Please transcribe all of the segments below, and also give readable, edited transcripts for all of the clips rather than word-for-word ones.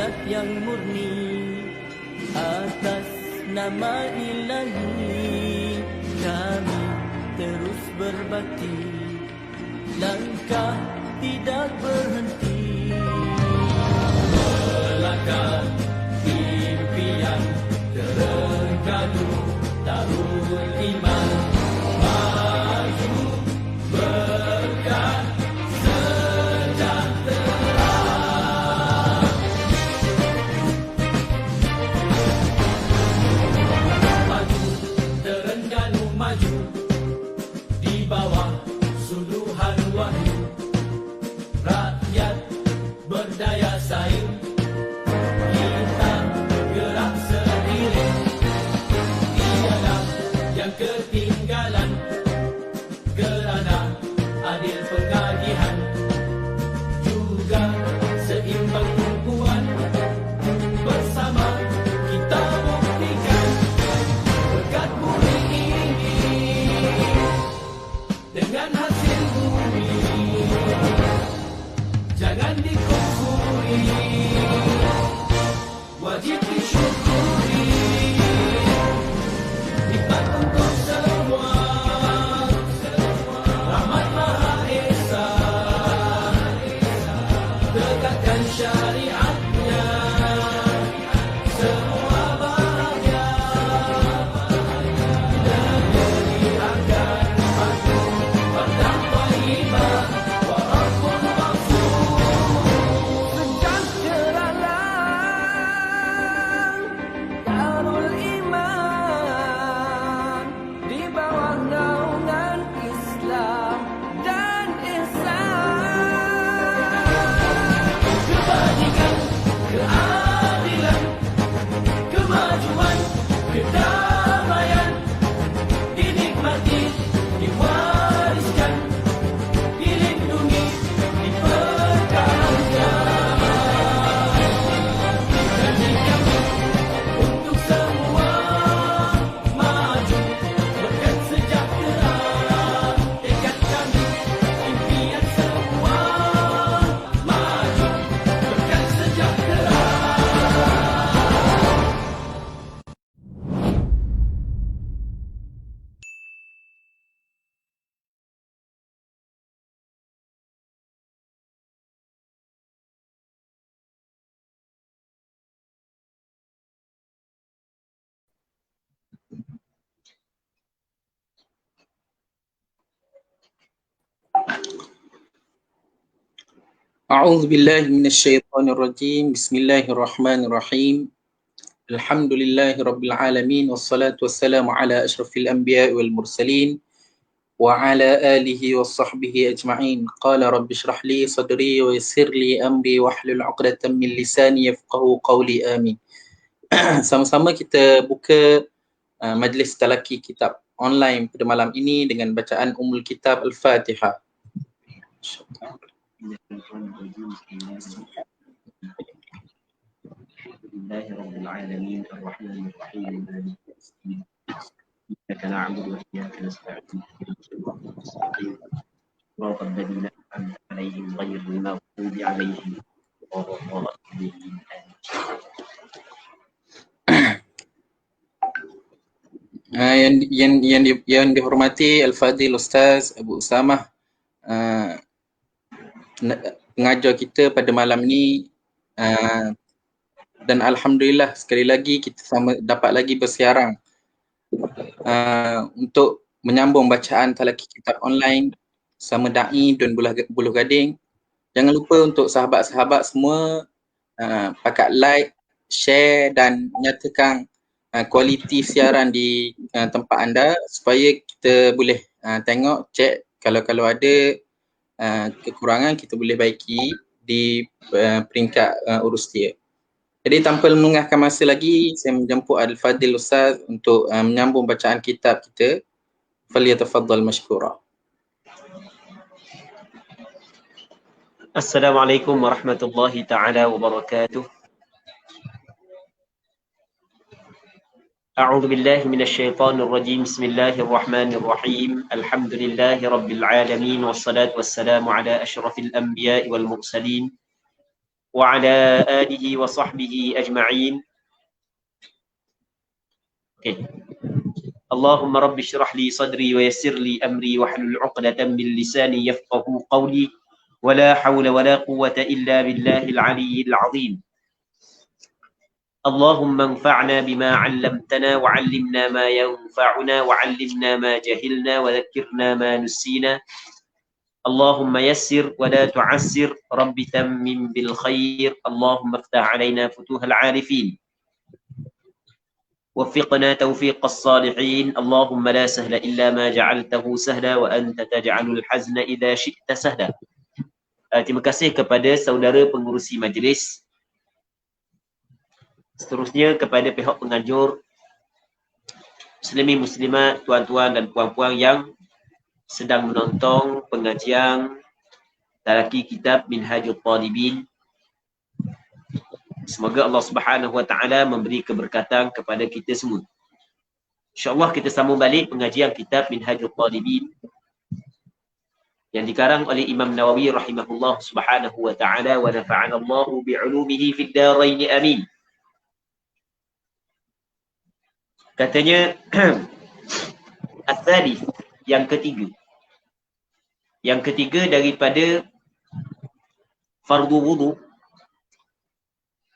niat yang murni atas nama Ilahi, kami terus berbakti, langkah tidak berhenti. Melangkah impian terenggalu tahun iman, maju berkah sejahtera. Maju terenggalu maju di bawah suluhan wahyu, rakyat berdaya saing, kita gerak seiring, tiada yang ketinggalan kerana adil pengagihan, juga seimbang tumpuan, bersama kita buktikan berkat bumi ini dengan hasil bumi, jangan dikufuri, wajib disyukuri, nikmat untuk semua, rahmat Maha Esa, tegakkan syariatnya, semua bahagia, negeri akan maju, Makkah Thayyibah, wa Rabbul Ghafur. Sejahteralah Darul Iman di bawah naungan Islam dan ihsan. Kebajikan, keadilan, kemajuan, kedamaian dinikmati, diwariskan, dilindungi, dipertahankan. Janji kami untuk semua maju berkat sejahtera, tekad kami impian semua maju berkat sejahtera. أعوذ بالله من الشيطان الرجيم. بسم الله الرحمن الرحيم. الحمد لله رب العالمين، والصلاة والسلام على أشرف الأنبياء والمرسلين وعلى آله وصحبه أجمعين. قال رب اشرح لي صدري ويسر لي أمري واحلل عقدة من لساني يفقهوا قولي آمين. Sama-sama kita buka majlis talaki kitab online pada malam ini dengan bacaan Ummul Kitab Al-Fatihah. لله رب العالمين الرحمن الرحيم مالك يوم الدين إياك نعبد وإياك نستعين صراط الذين أنعمت عليهم غير المغضوب عليهم ولا الضالين آمين. Yang dihormati Al-Fadhil Ustaz Abu Usamah, pengajar kita pada malam ni, dan Alhamdulillah sekali lagi kita dapat lagi bersiarang untuk menyambung bacaan talaki kitab online sama Da'i dan Buluh Gading. Jangan lupa untuk sahabat-sahabat semua pakat like, share dan nyatakan kualiti siaran di tempat anda supaya kita boleh tengok, cek kalau ada kekurangan kita boleh baiki di peringkat urus dia. Jadi tanpa melengahkan masa lagi, saya menjemput Al-Fadhil Ustaz untuk menyambung bacaan kitab kita. Falyatafaddal mashkura. Assalamualaikum warahmatullahi taala wabarakatuh. أعوذ بالله من الشيطان الرجيم. بسم الله الرحمن الرحيم. الحمد لله رب العالمين، والصلاة والسلام على أشرف الأنبياء والمرسلين وعلى آله وصحبه أجمعين. Okay. اللهم رب اشرح لي صدري ويسر لي أمري واحلل عقدة من لساني يفقه قولي ولا حول ولا قوة إلا بالله العلي العظيم. اللهم انفعنا بما علمتنا وعلمنا ما ينفعنا وعلمنا ما جهلنا وذكرنا ما نسينا. اللهم يسر ولا تعسر رب تمم بالخير. اللهم افتح علينا فتوح العارفين وفقنا توفيق الصالحين. اللهم لا سهل إلا ما جعلته سهلا وأنت تجعل الحزن إذا شئت سهلا. Terima kasih kepada saudara pengurusi majlis. Seterusnya kepada pihak penganjur, Muslimin Muslimat, tuan-tuan dan puan-puan yang sedang menonton pengajian Talaqi Kitab Minhajul Talibin. Semoga Allah Subhanahu Wa Taala memberi keberkatan kepada kita semua. InsyaAllah kita sambung balik pengajian Kitab Minhajul Talibin yang dikarang oleh Imam Nawawi rahimahullah Subhanahu Wa Taala, wa nafa'ana Allahu bi'ulumihi fid darain amin. Katanya al-thalith, yang ketiga. Yang ketiga daripada fardu wudu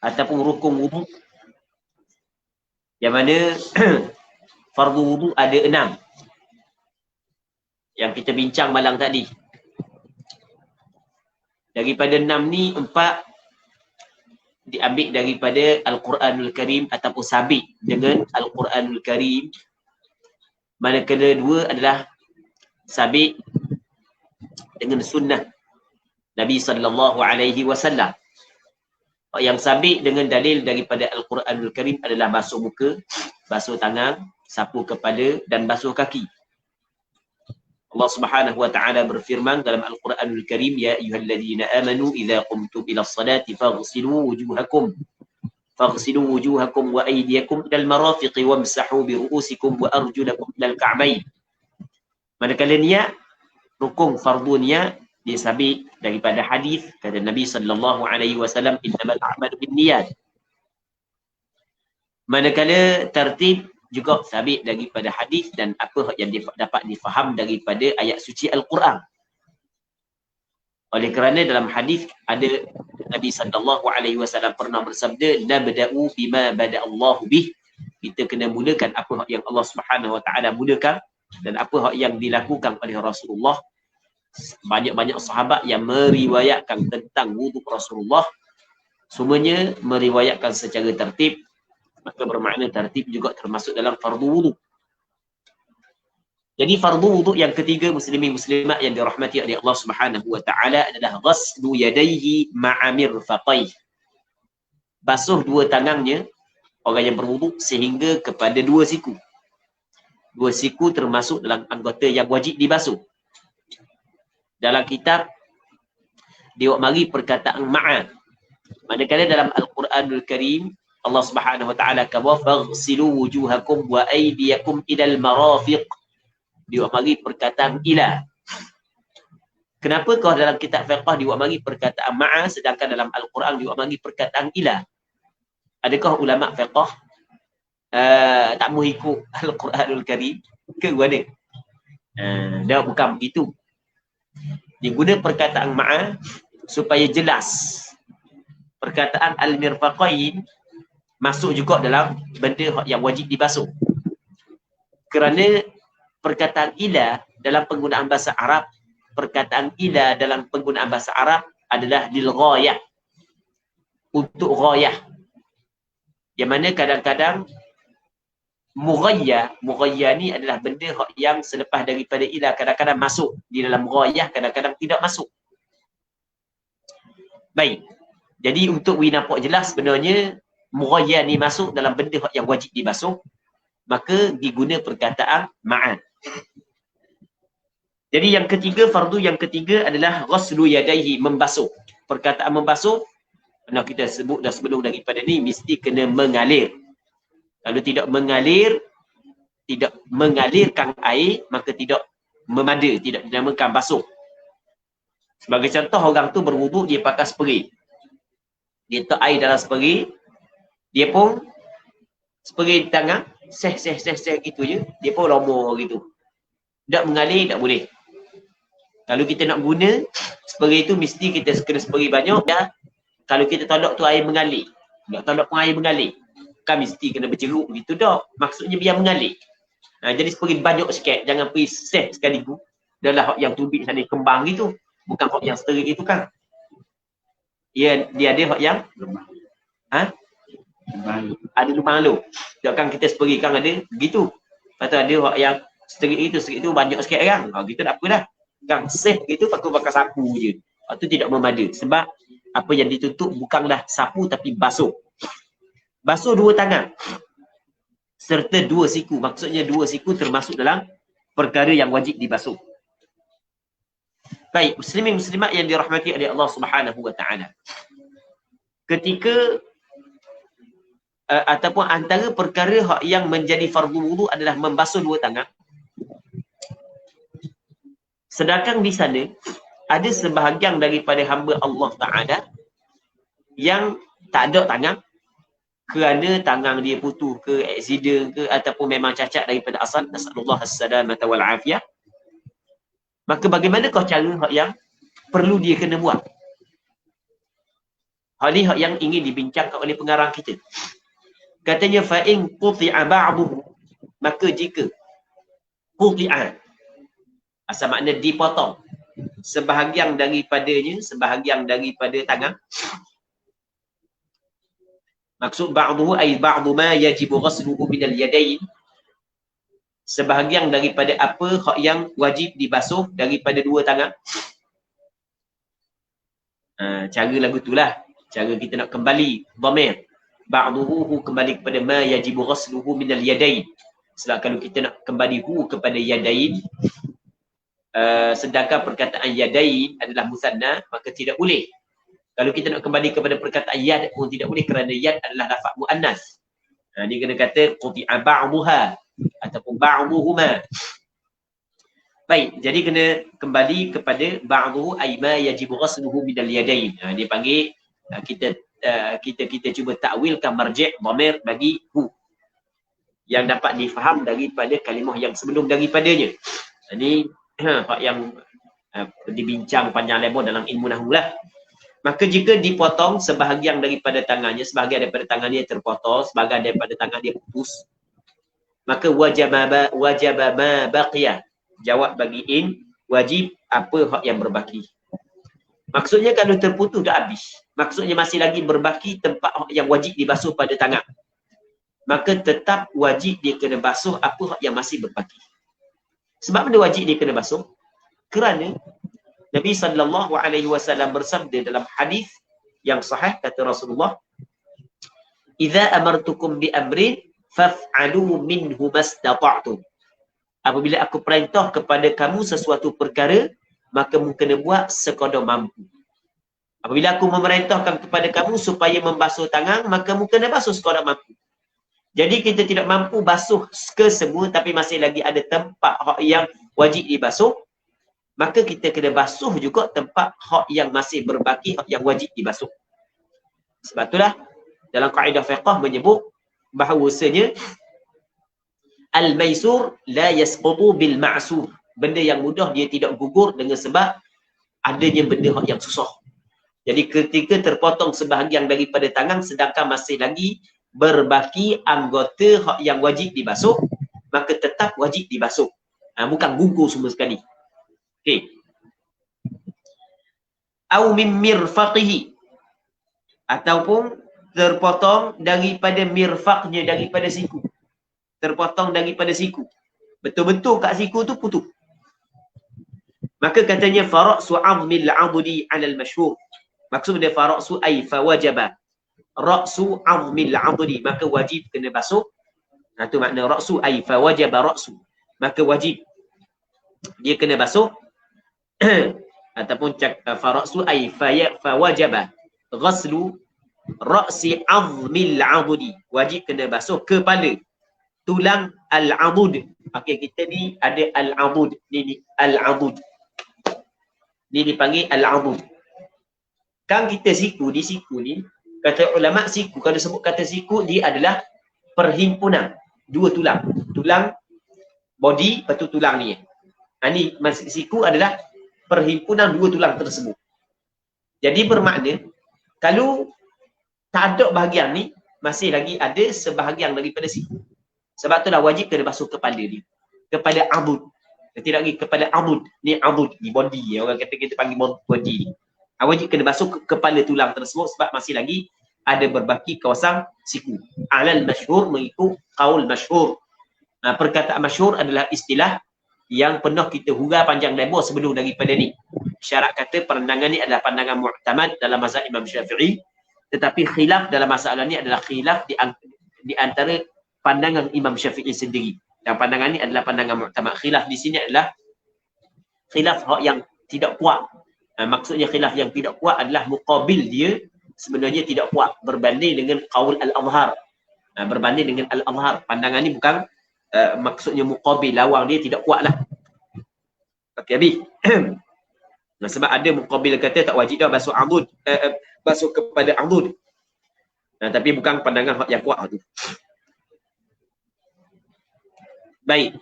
ataupun rukun wudu, yang mana fardu wudu ada 6 yang kita bincang malam tadi. Daripada 6 ni 4 diambil daripada Al-Quranul Karim ataupun sabit dengan Al-Quranul Karim, manakala 2 adalah sabit dengan sunnah Nabi sallallahu alaihi wasallam. Yang sabit dengan dalil daripada Al-Quranul Karim adalah basuh muka, basuh tangan, sapu kepala dan basuh kaki. Allah Subhanahu wa taala berfirman dalam Al-Quranul Karim, ya ayyuhalladzina amanu idza qumtum ilas salati faghsilu wujuhakum wa aydiyakum ilal marafiqi wamsahu bi ru'usikum wa arjulakum ilal ka'bayn. Manakala niat rukun fardu niat dia sabit daripada hadis kata Nabi sallallahu alaihi wasallam, innamal a'malu binniyat. Manakala tertib juga sabit daripada hadis dan apa yang dapat difaham daripada ayat suci Al-Quran. Oleh kerana dalam hadis ada Nabi sallallahu alaihi wasallam pernah bersabda, nabda'u bima bada'allahu bih. Kita kena mulakan apa yang Allah Subhanahu wa taala mulakan dan apa yang dilakukan oleh Rasulullah. Banyak-banyak sahabat yang meriwayatkan tentang wuduk Rasulullah, semuanya meriwayatkan secara tertib, maka bermakna tertib juga termasuk dalam fardu wuduk. Jadi fardu wuduk yang ketiga, muslimin muslimat yang dirahmati oleh Allah Subhanahu wa taala, adalah ghaslu yadayhi ma'a mirfaqaihi. Basuh 2 tangannya orang yang berwuduk sehingga kepada 2 siku. 2 siku termasuk dalam anggota yang wajib dibasuh. Dalam kitab dia mari perkataan ma'a. Manakala dalam Al-Quranul Karim Allah Subhanahu wa taala kata faghsilu wujuhakum wa aydiyakum ilal marafiq. Dia mari perkataan ila. Kenapa kau dalam kitab fiqh dia mari perkataan ma'a sedangkan dalam Al-Quran dia mari perkataan ila? Adakah ulama fiqh tak mau ikut Al-Quranul Karim ke mana? Dia bukan begitu. Diguna perkataan ma'a supaya jelas. Perkataan al-mirfaqain masuk juga dalam benda yang wajib dibasuh. Kerana perkataan ila dalam penggunaan bahasa Arab, perkataan ila dalam penggunaan bahasa Arab adalah lil ghayah, untuk ghayah. Yang mana kadang-kadang mughayya ni adalah benda yang selepas daripada ila, kadang-kadang masuk di dalam ghayah, kadang-kadang tidak masuk. Baik. Jadi untuk nampak jelas sebenarnya mughayya ni masuk dalam benda yang wajib dibasuh, maka diguna perkataan ma'a. Jadi yang ketiga, fardu yang ketiga adalah ghaslu yadaihi, membasuh. Perkataan membasuh, pernah kita sebut dah sebelum daripada ni, mesti kena mengalir. Kalau tidak mengalirkan air, maka tidak memada, tidak dinamakan basuh. Sebagai contoh, orang tu berwuduk dia pakai spray. Dia letak air dalam seperi, dia pun seperi di tangan, seh gitu je, dia pun lomor gitu. Tak mengalir, tak boleh. Kalau kita nak guna seperi tu mesti kita kena seperi banyak dah. Kalau kita tolak tu air mengalir. Tak tolak pun air mengalir. Kan mesti kena berjeruk gitu dah. Maksudnya biar mengalir. Jadi seperi banyak sikit, jangan pergi seh sekaligus. Adalah hak yang tubik sana kembang gitu. Bukan hak yang steril itu kan. Dia ada hak yang ada lubang lu. Takkan kita seperi kan ada begitu. Lepas tu ada hak yang steril itu banyak sikit kan. Gitu tak apa dah. Kan seh gitu pakai sapu je. Itu tidak memada sebab apa yang ditutup bukanlah sapu tapi basuh. Basuh dua tangan serta dua siku. Maksudnya dua siku termasuk dalam perkara yang wajib dibasuh. Baik, muslimin muslimat yang dirahmati oleh Allah Subhanahu wa taala. Ketika ataupun antara perkara yang menjadi fardu wudu adalah membasuh dua tangan. Sedangkan di sana ada sebahagian daripada hamba Allah Ta'ala yang tak ada tangan kerana tangan dia putus ke, aksiden ke, ataupun memang cacat daripada asal. Nasallallahu as-salamata wal afiyah. Maka bagaimanakah cara yang perlu dia kena buat? Hal ini yang ingin dibincangkan oleh pengarang kita. Katanya fa'in quti'a ba'duhu, maka jika quti'a asal makna dipotong sebahagian daripadanya, sebahagian daripada tangan. Maksud ba'duhu ay ba'du ma yajibu ghasluhu minal yadayn, sebahagian daripada apa hak yang wajib dibasuh daripada dua tangan. Cara lagu itulah cara kita nak kembali dhamir ba'duhu kembali kepada ma yajibu ghasluhu minal yadayn. Sebab kalau kita nak kembali kepada yadayn, sedangkan perkataan yadayn adalah musanna, maka tidak boleh. Kalau kita nak kembali kepada perkataan yad pun tidak boleh kerana yad adalah lafaz muannas. Dia kena kata quti'a ba'duha ataupun ba'duhuma. Baik, jadi kena kembali kepada ba'duhu ay ma yajibu ghasluhu minal yadayn. Dia panggil kita cuba takwilkan marji' dhamir bagi hu yang dapat difaham daripada kalimah yang sebelum daripadanya. Ini hak yang dibincang panjang lebar dalam ilmu nahwu lah. Maka jika dipotong sebahagian daripada tangannya, sebahagian daripada tangan dia terpotong, sebahagian daripada tangan dia putus, maka wajib ma baqiya. Jawab bagi in, wajib apa hak yang berbaki. Maksudnya kalau terputus dah habis. Maksudnya masih lagi berbaki tempat yang wajib dibasuh pada tangan. Maka tetap wajib dia kena basuh apa hak yang masih berbaki. Sebab benda wajib dia kena basuh? Kerana Nabi SAW bersabda dalam hadis yang sahih, kata Rasulullah, "Idza amartukum bi amrin faf'alu minhu mastata'tum." Apabila aku perintah kepada kamu sesuatu perkara, maka kamu kena buat sekadar mampu. Apabila aku memerintahkan kepada kamu supaya membasuh tangan, maka kamu kena basuh sekadar mampu. Jadi kita tidak mampu basuh ke semua tapi masih lagi ada tempat hak yang wajib dibasuh, maka kita kena basuh juga tempat hak yang masih berbaki, hak yang wajib dibasuh. Sebab itulah dalam kaedah fiqh menyebut bahawasanya al-maisur la yasqutu bil ma'sur. Benda yang mudah dia tidak gugur dengan sebab adanya benda hak yang susah. Jadi ketika terpotong sebahagian daripada tangan sedangkan masih lagi berbaki anggota hak yang wajib dibasuh, maka tetap wajib dibasuh. Bukan gugur semua sekali. Okey. Au min mirfaqihi, ataupun terpotong daripada mirfaqnya, daripada siku. Terpotong daripada siku. Betul-betul kat siku tu putus. Maka katanya fara'su 'azmil 'adudi 'ala al-mashhur. Maksud dia fara'su ay fawajaba. Ra'su 'azmil 'adudi, maka wajib kena basuh. Itu makna ra'su ay fawajaba ra'su. Maka wajib dia kena basuh. Ataupun fara'su ay fawajaba ghaslu ra'si 'azmil 'adudi. Wajib kena basuh kepala tulang al-'amud. Okey, kita ni ada al-'amud. Ni al-'amud. Ni dipanggil al-'amud. Kan kita siku, di siku ni Kata ulama siku, kalau disebut kata siku, dia adalah perhimpunan dua tulang. Tulang body, lepas tu tulang ni. Ini siku adalah perhimpunan dua tulang tersebut. Jadi bermakna, kalau tak ada bahagian ni, masih lagi ada sebahagian daripada siku. Sebab itulah wajib kena basuh kepala dia. Kepala abud. Tidak lagi kepala abud. Ni abud, ni body. Orang kata kita panggil body ni. Wajib kena basuh kepala tulang tersebut sebab masih lagi ada berbaki kawasan siku. Alal masyhur, mengikut qaul masyhur. Perkataan masyhur adalah istilah yang pernah kita hurah panjang lebar sebelum daripada ni. Syarat kata pandangan ni adalah pandangan mu'tamad dalam mazhab Imam Syafi'i, tetapi khilaf dalam masalah ni adalah khilaf di antara pandangan Imam Syafi'i sendiri. Dan pandangan ni adalah pandangan mu'tamad. Khilaf di sini adalah khilaf yang tidak kuat. Maksudnya khilaf yang tidak kuat adalah muqabil dia sebenarnya tidak kuat berbanding dengan qaul al-azhar. Berbanding dengan al-azhar. Pandangan ni bukan maksudnya muqabil, lawang dia tidak kuat lah. Okey, habis. Sebab ada muqabil kata tak wajib dah basuh abud, basuh kepada abud. Tapi bukan pandangan yang kuat tu. Baik.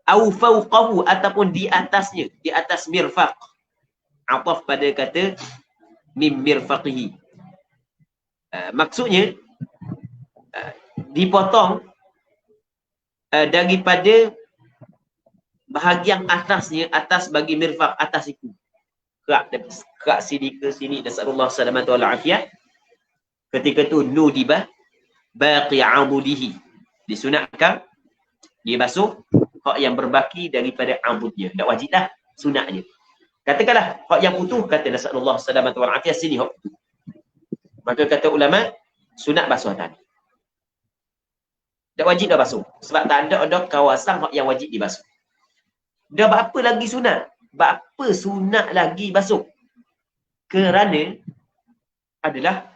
Au fawqahu, ataupun di atasnya, di atas mirfaq. Ataf pada kata mim mirfaqihi. Maksudnya dipotong daripada bahagian atasnya, atas bagi mirfaq, atas itu. Kerak sini ke sini, nasallallahu salamatu wal afiyah. Ketika tu nudibah baqi abudihi, disunatkan dia basuh hak yang berbaki daripada abudnya. Tak wajib dah, sunat je. Katakanlah hak yang putus, kata nasallallahu salamatu wal afiyah, sini hak putus. Maka kata ulama, sunat basuh tadi. Tak wajib dah basuh. Sebab tak ada kawasan hak yang wajib dibasuh. Dah berapa lagi sunat? Berapa sunat lagi basuh? Kerana adalah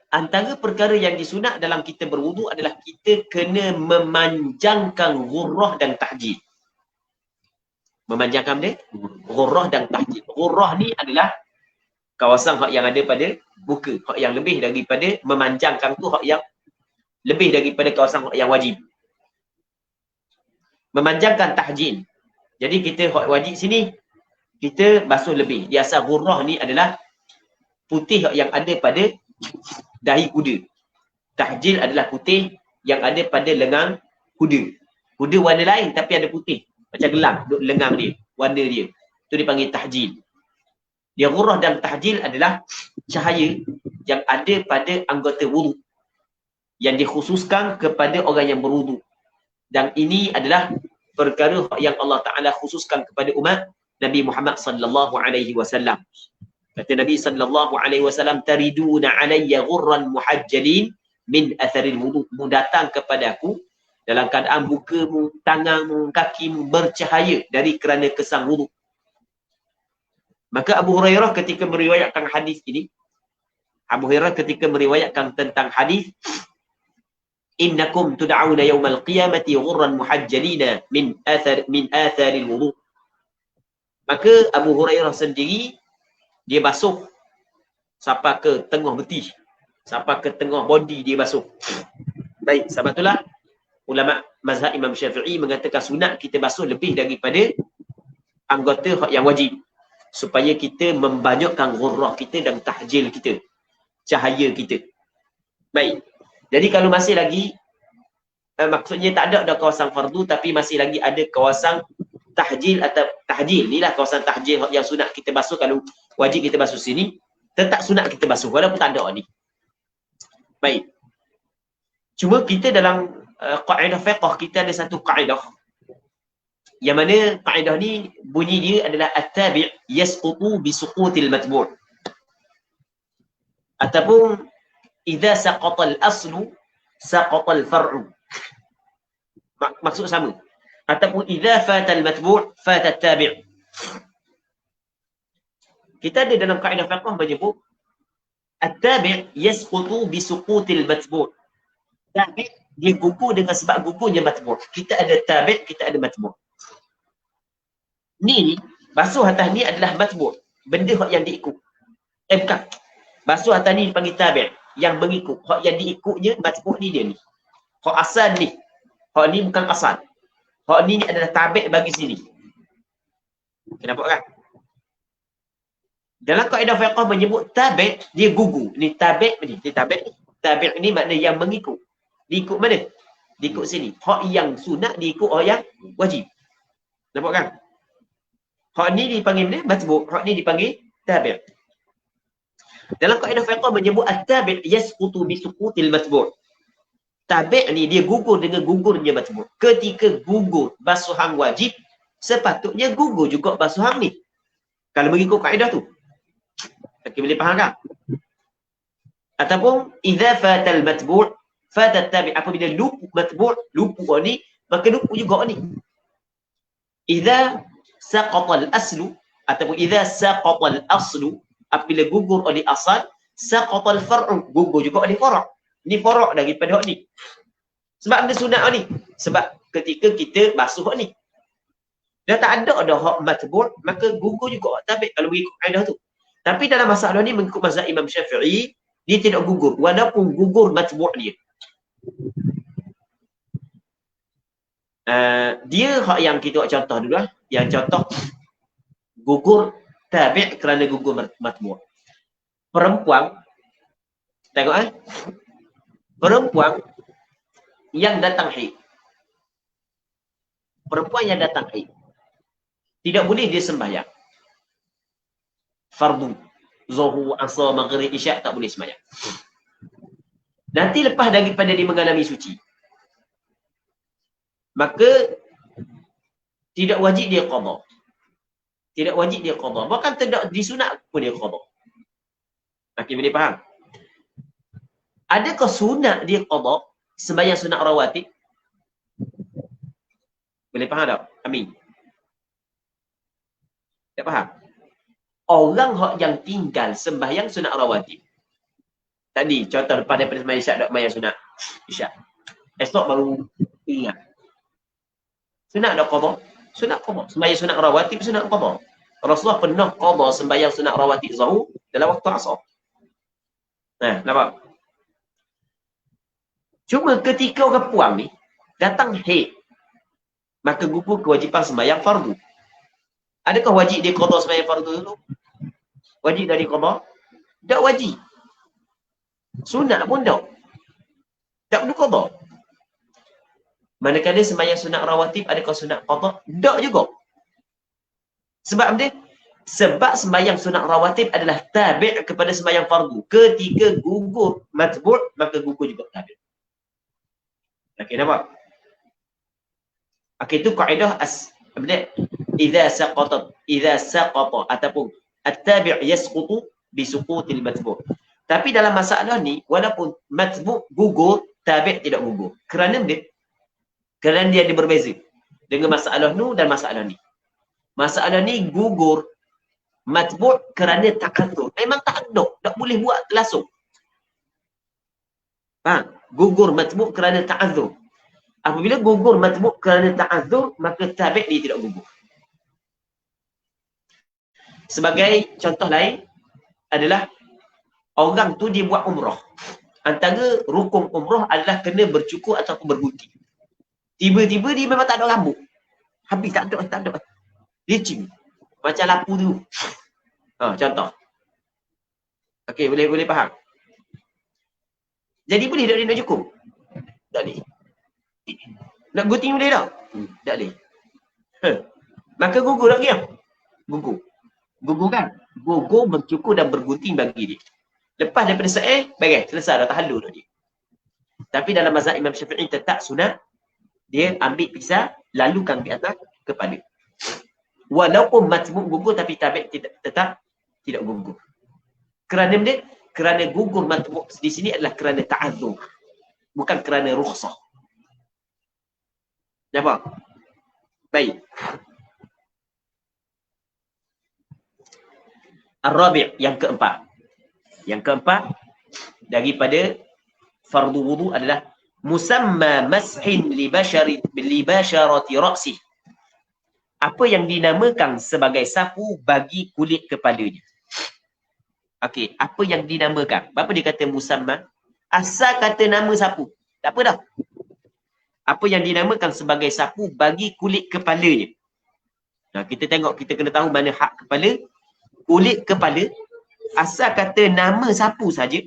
antara perkara yang disunat dalam kita berwudu adalah kita kena memanjangkan ghurrah dan tahjil. Memanjangkan dia? Ghurrah dan tahjil. Ghurrah ni adalah kawasan hak yang ada pada muka. Hak yang lebih daripada memanjangkan tu, hak yang lebih daripada kawasan hak yang wajib. Memanjangkan tahjil. Jadi kita hak wajib sini, kita basuh lebih. Di asal ghurrah ni adalah putih yang ada pada dahi kuda. Tahjil adalah putih yang ada pada lengan kuda. Kuda warna lain tapi ada putih. Macam gelang, duduk lengan dia, warna dia. Itu dipanggil tahjil. Dia ghurrah dan tahjil adalah cahaya yang ada pada anggota wudu, yang dikhususkan kepada orang yang berwudu. Dan ini adalah perkara yang Allah Ta'ala khususkan kepada umat Nabi Muhammad sallallahu alaihi wasallam. Kata Nabi sallallahu alaihi wasallam, tariduna alayya ghurran muhajjalin min atharil wudu. Mu datang kepada aku dalam keadaan mukamu, tanganmu, kakimu bercahaya dari kerana kesan wudu. Maka Abu Hurairah ketika meriwayatkan hadis ini, Abu Hurairah ketika meriwayatkan tentang hadis, innakum tud'auna yawmal qiyamati ghurran muhajjalina min atharil wudu. Maka Abu Hurairah sendiri dia basuh sampai ke tengah betih, sampai ke tengah body dia basuh. Baik, sebab itulah ulama mazhab Imam Syafi'i mengatakan sunat kita basuh lebih daripada anggota hak yang wajib, supaya kita membanyakkan ghurrah kita dan tahjil kita, cahaya kita. Baik. Jadi kalau masih lagi maksudnya tak ada kawasan fardu tapi masih lagi ada kawasan tahjil atau tahjil, inilah kawasan tahjil yang sunat kita basuh. Kalau wajib kita basuh sini, tetap sunat kita basuh walaupun tak ada ni. Baik. Cuma kita dalam kaedah fiqh kita ada satu kaedah yang mana kaedah ni bunyi dia adalah at-tabi' yasqutu bi suqutil matbu', ataupun idza saqata al-aslu saqata al-far'u. Maksud sama. Ataupun idza fata al-matbu' fata at-tabi'. Kita ada dalam kaedah fiqh menyebut at-tabi' yasqutu bi suqutil matbu'. Tabi' dia gugur dengan sebab gugurnya matbu'. Kita ada tabi', kita ada matbu'. Ni basuh atas ni adalah matbu'. benda hak yang diikut. Bukan. Basuh atas ni dipanggil tabi', yang mengikut. Hak yang diikutnya matbu' ni dia ni. Hak asal ni. Hak ni bukan asal. Hak ni adalah tabi' bagi sini. Kenapa kan? Dalam kaedah fiqh menyebut tabi' dia gugur. Ni tabi' ni, dia tabi' ni. Tabi' ni makna yang mengikut. Diikut mana? Diikut sini. Hak yang sunat diikut hak yang wajib. Nampak kan? Hak ni dipanggil mana? Matbu'. Hak ni dipanggil tabi'. Dalam kaedah fiqh menyebut at-tabi' yasqutu bi suqutil matbu'. Tabi' ni dia gugur dengan gugurnya matbu'. Ketika gugur basuhan wajib, sepatutnya gugur juga basuhan ni. Kalau mengikut kaedah tu. Okay, boleh faham tak? Ataupun idza fatal matbu' fatat tabi', apabila lupa matbu', lupa ni, maka lupa juga ni. Idza saqata al-aslu ataupun idza saqata al-aslu, apabila gugur oleh asal, saqata al-far'u, gugur juga oleh fara'. Ni fara' daripada hak ni. Sebab ada sunat ni. Sebab ketika kita basuh hak ni, dah tak ada hak matbu', maka gugur juga tabi' kalau mengikut kaedah tu. Tapi dalam masalah ni mengikut mazhab Imam Syafi'i, dia tidak gugur walaupun gugur matbu' dia. Dia hak yang kita buat contoh dulu lah. Yang contoh gugur tabi' kerana gugur matbu'. Perempuan, tengok perempuan yang datang haid. Perempuan yang datang haid tidak boleh dia sembahyang. Fardu, zuhur, asar, maghrib, isyak tak boleh sembahyang. Nanti lepas daripada dia mengalami suci, maka tidak wajib dia qada. Tidak wajib dia qada. Bahkan tidak disunat pun dia qada. Okey, boleh faham? Adakah sunat dia qada sembahyang sunat rawatib? Boleh faham tak? Amin. Tak faham? Orang yang tinggal sembahyang sunat rawatib. Tadi contoh lepas daripada sembahyang isyak dak sembahyang sunat isyak. Esok baru ingat. Sunat dak qada? Sunat qada. Sembahyang sunat rawatib sunat qada. Rasulullah pernah qada sembahyang sunat rawatib zuhur dalam waktu asar. Nampak? Cuma ketika orang puang ni datang haid, maka gugur kewajipan sembahyang fardu. Adakah wajib dia qada sembahyang fardu dulu? Wajib dari qada? Tak wajib. Sunat pun tak. Tak perlu qada. Manakala sembahyang sunat rawatib, adakah sunat qada? Tak juga. Sebab dia? Sebab sembahyang sunat rawatib adalah tabi' kepada sembahyang fardu. Ketika gugur matbu', maka gugur juga tabi'. Okey, nampak? Okey, itu kaedah idza saqata ataupun at-tabi' yasqutu bi suqutil matbu'. Tapi dalam masalah ni, walaupun matbu' gugur, tabi' tidak gugur. Kerana dia ada berbeza dengan masalah nu dan masalah ni. Masalah ni gugur matbu' kerana ta'adzur. Memang tak ada, tak boleh buat langsung. Gugur matbu' kerana ta'adzur. Apabila gugur matbu' kerana ta'adzur, maka tabi' dia tidak gugur. Sebagai contoh lain adalah orang tu dia buat umrah. Antara rukun umrah adalah kena bercukur ataupun bergunting. Tiba-tiba dia memang tak ada rambut. Habis tak ada. Licin. Macam lapu tu. Contoh. Okey, boleh faham. Jadi boleh tak dia nak cukur? Tak boleh. Nak gunting boleh tak? Tak boleh. Maka gugur lagi ya? Gugur kan? Gugur, bercukur dan bergunting bagi dia. Lepas daripada selesai dah tahallul dah dia. Tapi dalam mazhab Imam Syafi'i tetap sunat dia ambil pisau lalukan di atas kepala. Walaupun matbu' gugur tapi tabi' tetap tidak gugur. Kerana gugur matbu' di sini adalah kerana ta'adzur. Bukan kerana rukhsah. Nampak? Baik. Ar-Rabi' yang keempat. Yang keempat daripada fardu wudu adalah musamma mashin li basharati ra'si. apa yang dinamakan sebagai sapu bagi kulit kepalanya. Okey, apa yang dinamakan? Berapa dia kata musamma? Asal kata nama sapu. Tak apa dah. Apa yang dinamakan sebagai sapu bagi kulit kepalanya. Nah, kita tengok, kita kena tahu mana hak kepala. Kulit kepala, asal kata nama sapu saja,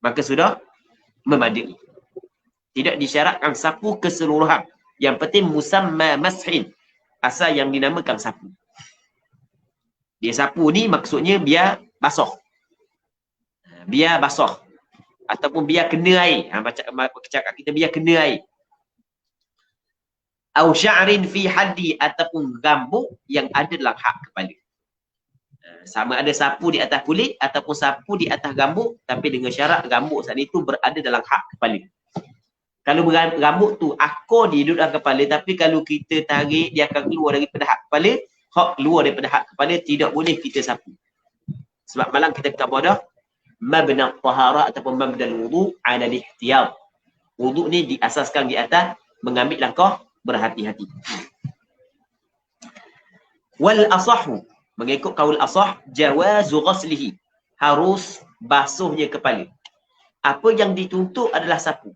maka sudah memadai. Tidak disyaratkan sapu keseluruhan. Yang penting musamma mashin. Asal yang dinamakan sapu. Dia sapu ni maksudnya biar basuh. Biar basuh. Ataupun biar kena air. Cakap kita biar kena air. Au sya'rin fi haddi, ataupun rambut yang ada dalam hak kepala. Sama ada sapu di atas kulit ataupun sapu di atas rambut, tapi dengan syarat rambut saat itu berada dalam hak kepala. Kalau rambut tu akor dia duduk dalam kepala, tapi kalau kita tarik dia akan keluar daripada hak kepala, hak keluar daripada hak kepala, tidak boleh kita sapu. Sebab malam kita kata dah mabna taharah ataupun mabna wudu ala al-ihtiyat. Wudu ni diasaskan di atas mengambil langkah berhati-hati. Wal asahu, mengikut kaul asah, jawazu ghaslihi, harus basuhnya kepala. Apa yang dituntut adalah sapu.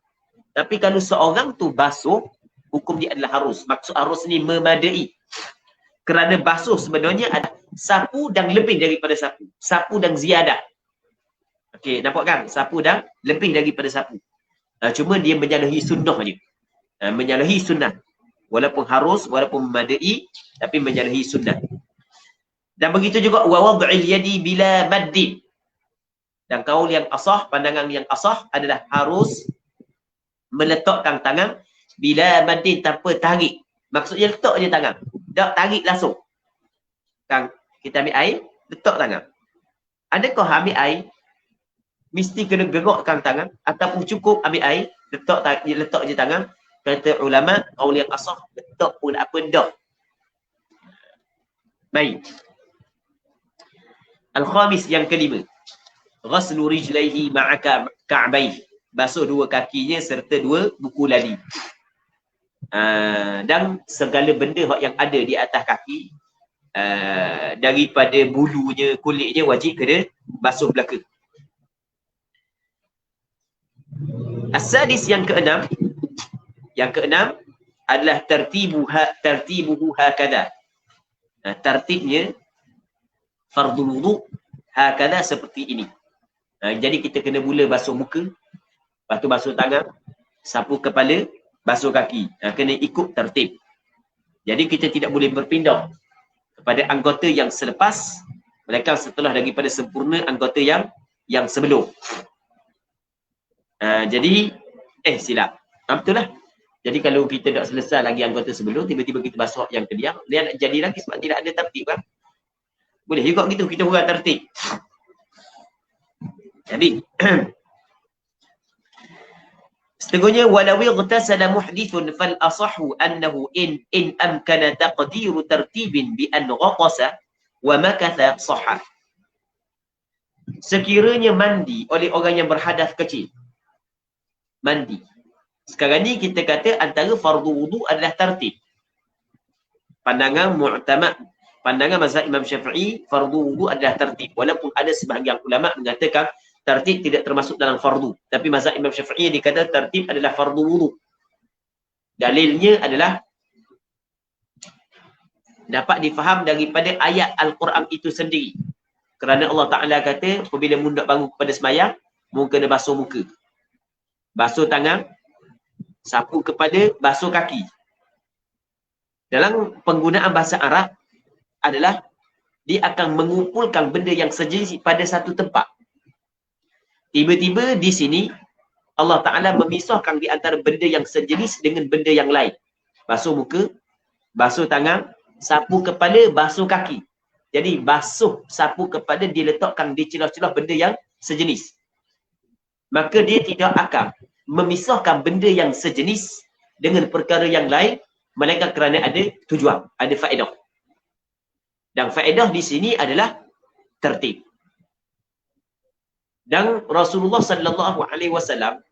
Tapi kalau seorang tu basuh, hukum dia adalah harus. Maksud harus ni memadai. Kerana basuh sebenarnya ada sapu dan lebih daripada sapu. Sapu dan ziyadah. Okey, nampak kan? Sapu dan lebih daripada sapu. Cuma dia menyalahi sunnah je. Menyalahi sunnah. Walaupun harus, walaupun memadai, tapi menyalahi sunnah. Dan begitu juga wa wad'il yadi bila maddin. Dan kaul yang asah, pandangan yang asah adalah harus meletakkan tangan bila maddin tanpa tarik. Maksudnya letak je tangan. Tak tarik langsung. Kan kita ambil air, letak tangan. Adakah ambil air mesti kena gerakkan tangan ataupun cukup ambil air, letak je tangan? Kata ulama, kaul yang asah, letak pun apa dah. Baik. Al-khamis, yang kelima. Ghaslu rijlaihi ma'a ka'baih. Basuh dua kakinya serta dua buku lali. Dan segala benda yang ada di atas kaki, daripada bulunya, kulitnya, wajib kena basuh belaka. As-sadis, yang keenam. Yang keenam adalah tartibuhu hakadha. Tertibnya fardhu wudu hakadha, seperti ini. Jadi kita kena mula basuh muka, lepas tu basuh tangan, sapu kepala, basuh kaki. Kena ikut tertib. Jadi kita tidak boleh berpindah kepada anggota yang selepas, melainkan setelah daripada sempurna anggota yang sebelum. Jadi silap. Betul lah. Jadi kalau kita tak selesai lagi anggota sebelum, tiba-tiba kita basuh yang kediam, dia nak jadi lagi sebab tidak ada tertib kan? Boleh juga gitu, kita buat tertib. Jadi seterusnya, walau ightasala muhdithun fal asahu annahu in amkana taqdiru tartibin bi an ghaqasa wa makatha sahah. Sekiranya mandi oleh orang yang berhadas kecil, mandi. Sekarang ni kita kata antara fardu wudu adalah tertib. Pandangan mu'tamad, pandangan mazhab Imam Syafi'i, fardu wudu adalah tertib. Walaupun ada sebahagian ulama mengatakan tertib tidak termasuk dalam fardu. Tapi mazhab Imam Syafi'i dikata tertib adalah fardu wudu. Dalilnya adalah dapat difaham daripada ayat Al-Quran itu sendiri. Kerana Allah Ta'ala kata, apabila mu nak bangun kepada sembahyang, mu kena basuh muka, basuh tangan, sapu kepala, basuh kaki. Dalam penggunaan bahasa Arab adalah dia akan mengumpulkan benda yang sejenis pada satu tempat. Tiba-tiba di sini Allah Ta'ala memisahkan di antara benda yang sejenis dengan benda yang lain. Basuh muka, basuh tangan, sapu kepala, basuh kaki. Jadi basuh sapu kepala diletakkan di celah-celah benda yang sejenis. Maka dia tidak akan memisahkan benda yang sejenis dengan perkara yang lain, melainkan kerana ada tujuan, ada faedah. Dan faedah di sini adalah tertib. Dan Rasulullah sallallahu alaihi wasallam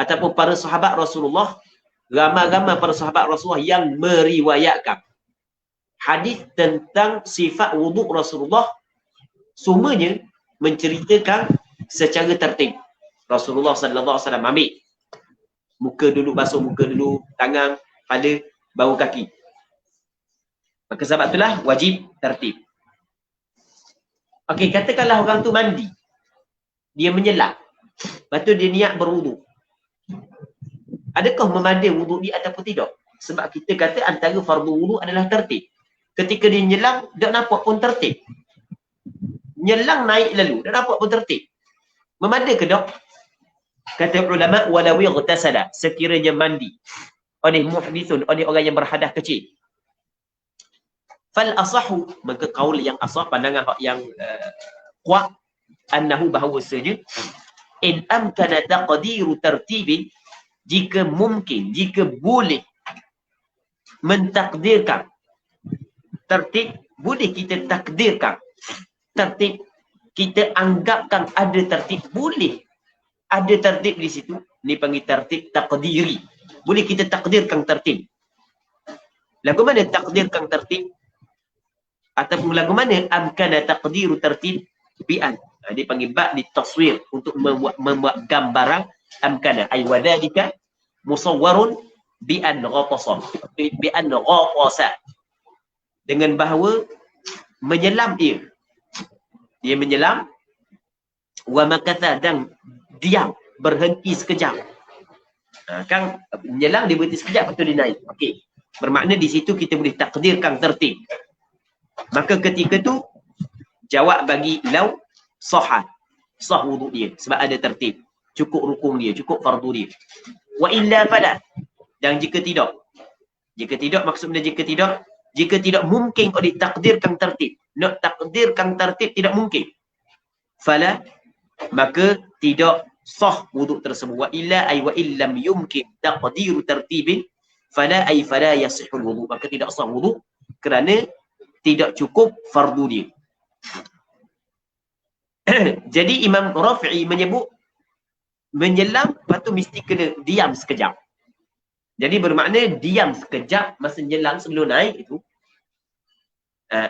ataupun para sahabat Rasulullah, ramai-ramai para sahabat Rasulullah yang meriwayatkan hadis tentang sifat wuduk Rasulullah semuanya menceritakan secara tertib. Rasulullah sallallahu alaihi wasallam ambil muka dulu, basuh muka dulu, tangan, kepala, bahu kaki. Maka sebab itulah wajib tertib. Okey, katakanlah orang tu mandi. Dia menyelam. Lepas tu dia niat berwuduk. Adakah memandai wuduk dia ataupun tidak? Sebab kita kata antara fardu wuduk adalah tertib. Ketika dia nyelang, tak nampak pun tertib. Nyelang naik lalu, tak nampak pun tertib. Memandai ke tak? Kata ulama, walau ightasala, sekiranya mandi oleh muhdithun, oleh orang yang berhadas kecil. Fal asahu, maka kaul yang asah, pandangan yang kuat, annahu bahawa saja in amkana taqdiru tertibin, jika mungkin, jika boleh mentakdirkan tertib, boleh kita takdirkan tertib, kita anggapkan ada tertib, boleh ada tertib di situ. Ni panggil tertib takdiri. Boleh kita takdirkan tertib. Lagu mana takdirkan tertib? Ataupun lagu mana amkana taqdiru tertib bi'an. Dia panggil ba' di taswir, untuk membuat gambaran amkana. Ay wadhalika musawwarun bi'an ghatasa. Bi'an ghatasa. Dengan bahawa menyelam dia. Dia menyelam wa makatha, dan diam, berhenti sekejap. Kan menyelam dia berhenti sekejap, lepas tu dia naik. Okey. Bermakna di situ kita boleh takdirkan tertib. Maka ketika tu jawab bagi lau sah wuduk dia sebab ada tertib, cukup rukun dia, cukup fardu dia. Wa illa fala, dan jika tidak maksudnya jika tidak mungkin kau ditakdirkan tertib, nak takdirkan tertib tidak mungkin, fala, maka tidak sah wuduk tersebut. Wa illa ay wa illam yumkin taqdiru tertibin fala ay fala yasihul wuduk, maka tidak sah wuduk kerana tidak cukup fardu dia. Jadi Imam Rafi'i menyebut menyelam, lepas tu mesti kena diam sekejap. Jadi bermakna diam sekejap masa menyelam sebelum naik itu